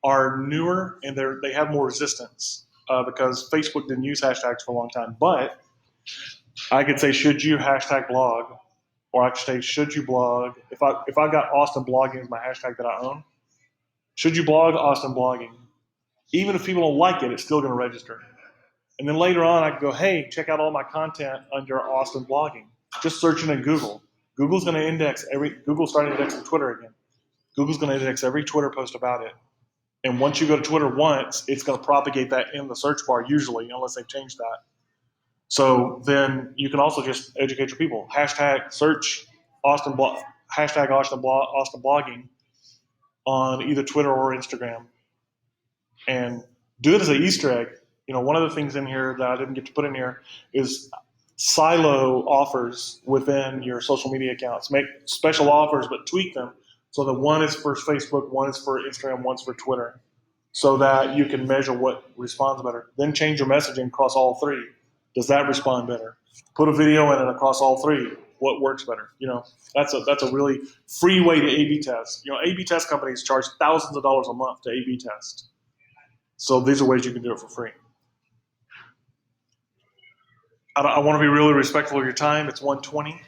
are newer and they have more resistance because Facebook didn't use hashtags for a long time. But I could say, should you hashtag blog? Or I could say, should you blog? If I got Austin blogging as my hashtag that I own, should you blog Austin blogging? Even if people don't like it, it's still going to register. And then later on, I can go, hey, check out all my content under Austin blogging. Just searching in Google. Google's going to index Google's starting indexing Twitter again. Google's going to index every Twitter post about it. And once you go to Twitter once, it's going to propagate that in the search bar usually, unless they've changed that. So then you can also just educate your people. Hashtag search hashtag Austin blogging on either Twitter or Instagram. And do it as an Easter egg. One of the things in here that I didn't get to put in here is silo offers within your social media accounts. Make special offers, but tweak them so that one is for Facebook, one is for Instagram, one's for Twitter, so that you can measure what responds better. Then change your messaging across all 3. Does that respond better? Put a video in it across all three. What works better? That's a really free way to A/B test. A/B test companies charge thousands of dollars a month to A/B test. So these are ways you can do it for free. I want to be really respectful of your time. It's 1:20.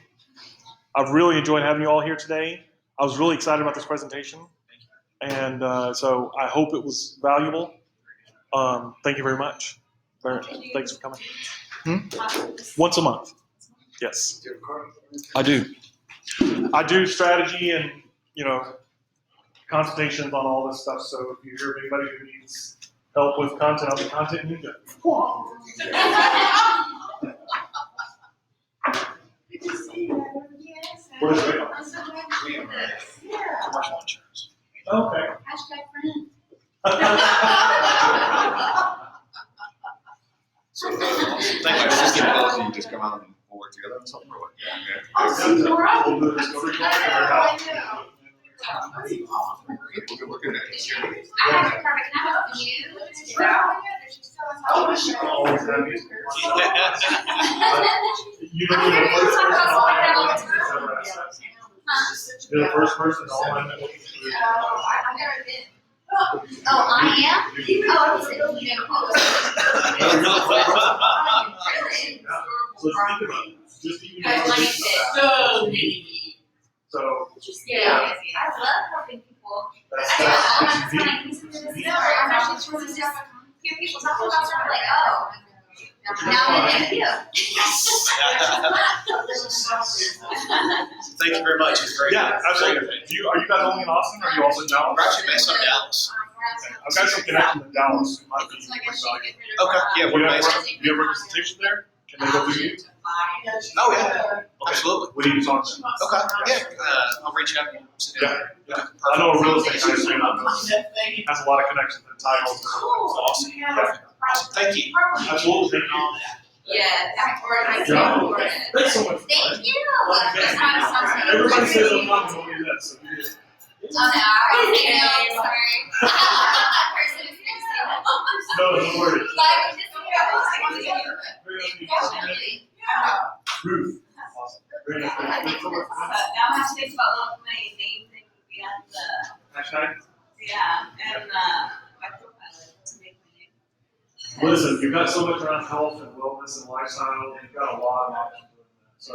I've really enjoyed having you all here today. I was really excited about this presentation, and so I hope it was valuable. Thank you very much. Thanks for coming. Once a month. Yes, I do. I do strategy and consultations on all this stuff. So if you hear of anybody who needs help with content, I'll be content ninja. Good to see you. Yes. What is it? I'm so glad to hear this. Yeah. Commercial insurance. Okay. Hashtag friend. So, thank you. Just get policy, you just come out and we'll work together on something or what? Oh, so you're right. We'll do a discovery call. I know. We're good at it. I have a perfect, can I have a few? There's just so much. Always have you. You know, I'm you're the hearing you first talk person about all that all the that's time. ever asked that. Huh? You're the first person all my networking I've never been. Oh, I am? Oh, he said, oh, you know. Really? So think about it. Just even Guys, my name's So many. so Yeah. I love helping people. that's I'm that's actually trying to hear people talking about stuff like, oh, now I'm in you. Thank you very much. It's very yeah, absolutely. Are you guys only in Austin or are you also in Dallas? We're actually based on Dallas. I've got some connections in Dallas. Who might be Okay, yeah, Do we're you have based. do you have representation there? Can they go through you? Oh, yeah, absolutely. What do you talk to? Okay, yeah, I'll reach out and sit down. Yeah. I know a real estate guy who has a lot of connections and titles. Awesome. Awesome. Thank you. Absolutely. Thank you. Yeah, that's where I see Yeah. it. Thanks so much. Thank you. That's not a song. Everybody says I'm not going to do that, so you did. Oh, no, I already know, sorry. That person is gonna say that. No, no worries. Like, just, Definitely. Ruth. Awesome. Very nice. Thanks so much. Now I have to think about what my name thing would be on the, Hashtag. and my profile to make my name. Listen, you've got so much around health and wellness and lifestyle, and you've got a lot of options doing that. So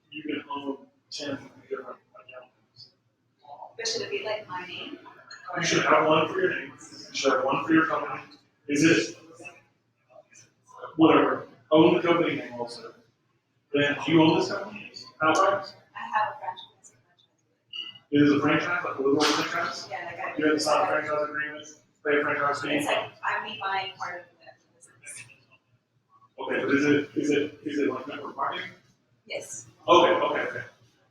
you can own 10 different accounts. But should it be like my name? You should have one for your name. You should have one for your company. Is it whatever? Own the company name also. Then do you own this company outright? I have a franchise. It is a franchise, like a literal franchise. Yeah, like I. You have to sign a franchise agreement, pay a franchise fee. It's like, I'm buying part of the business. Okay, but is it like network marketing? Yes. Okay.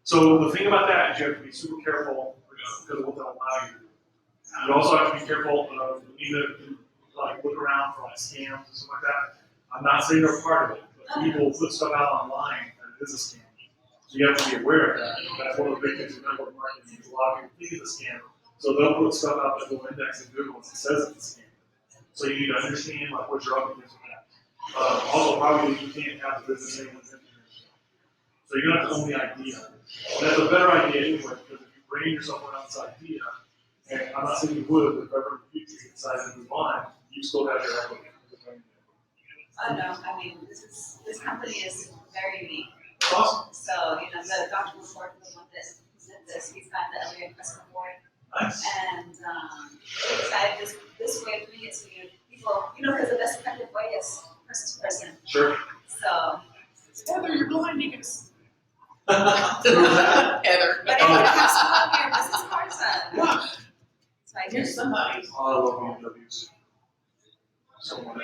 So the thing about that is you have to be super careful because of what they'll allow you to do. You also have to be careful of even like look around for like scams and stuff like that. I'm not saying they're part of it, but people put stuff out online that it is a scam. So you have to be aware of that. That's one of the big things with network marketing is a lot of people think it's a scam. So they'll put stuff out that will index in Google and it says it's a scam. So you need to understand like what you're up against with that. Also, probably you can't have the business name within your. So you're gonna have to own the idea. And that's a better idea anyway, because if you brand yourself around this idea, and I'm not saying you would, but if ever in the future you decide to move on, you still have your equity. Oh, no, I mean, this company is very unique. Awesome. So, the Dr. Ford, the one that did this, he's got the LA Preso Award. Nice. And decided this way of doing it so people, because the best effective way is person to person. Sure. So, Heather, you're blinding us. Yeah. Heather. but if you have some of your business cards, it's right here. Here's somebody. I love BMWs. So much.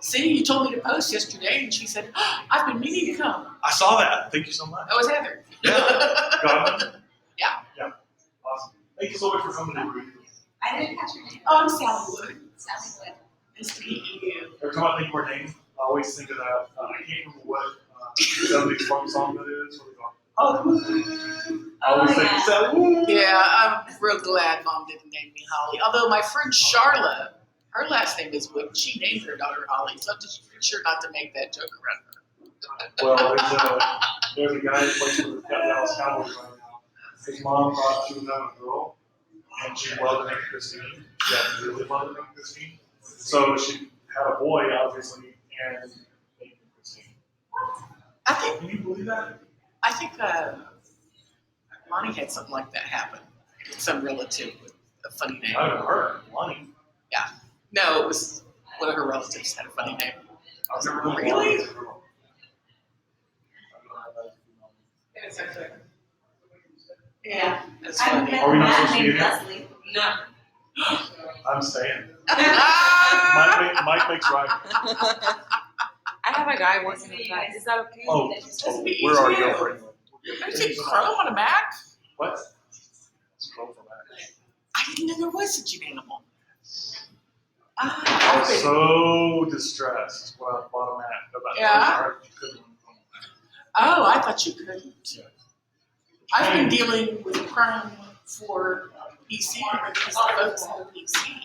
See, you told me to post yesterday, and she said, I've been meaning to come. I saw that. Thank you so much. That was Heather. Godwin? Yeah. Awesome. Thank you so much for coming in, Ruth. I didn't catch your name. Oh, I'm Sally Wood. Sally Wood. Nice to meet you. Every time I think of her name, I always think of that. I can't remember what 70s funk song that is. What we call it. I always think yeah. Sally Wood. Yeah, I'm real glad Mom didn't name me Holly. Although my friend Charlotte Her last name is Wood. She named her daughter Holly, so I'm just sure not to make that joke around her. Well, there's a guy that plays for the Dallas Cowboys right now. His mom thought she was having a girl, and she loved the name Christine. She had really loved the name Christine. So she had a boy, obviously, and named him Christine. I think Can you believe that? Lonnie had something like that happen. Some relative with a funny name. I haven't heard. Lonnie. No, it was one of her relatives had a funny name. I've never known Really? Lonnie as a girl. Yeah, that's I've funny. met Are a we not man supposed to be named here? Leslie. No. I'm staying. Ah! Mike makes right. I have a guy working with that. Is that okay? Oh, be we're already easy. over anyway. There's a Chrome on a Mac? What? It's Chrome for Mac. I didn't know there was such an animal. I was Okay. so distressed when I bought a Mac about Yeah. you couldn't run Chrome. Oh, I thought you couldn't. I've been dealing with Chrome for PC because the folks have a PC.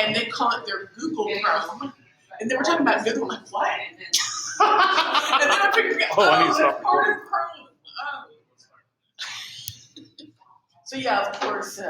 And they call it their Google Chrome. And they were talking about Google, like, what? And then I figured out, Oh, I need to that's stop part recording. of Chrome. Oh. So yeah, of course,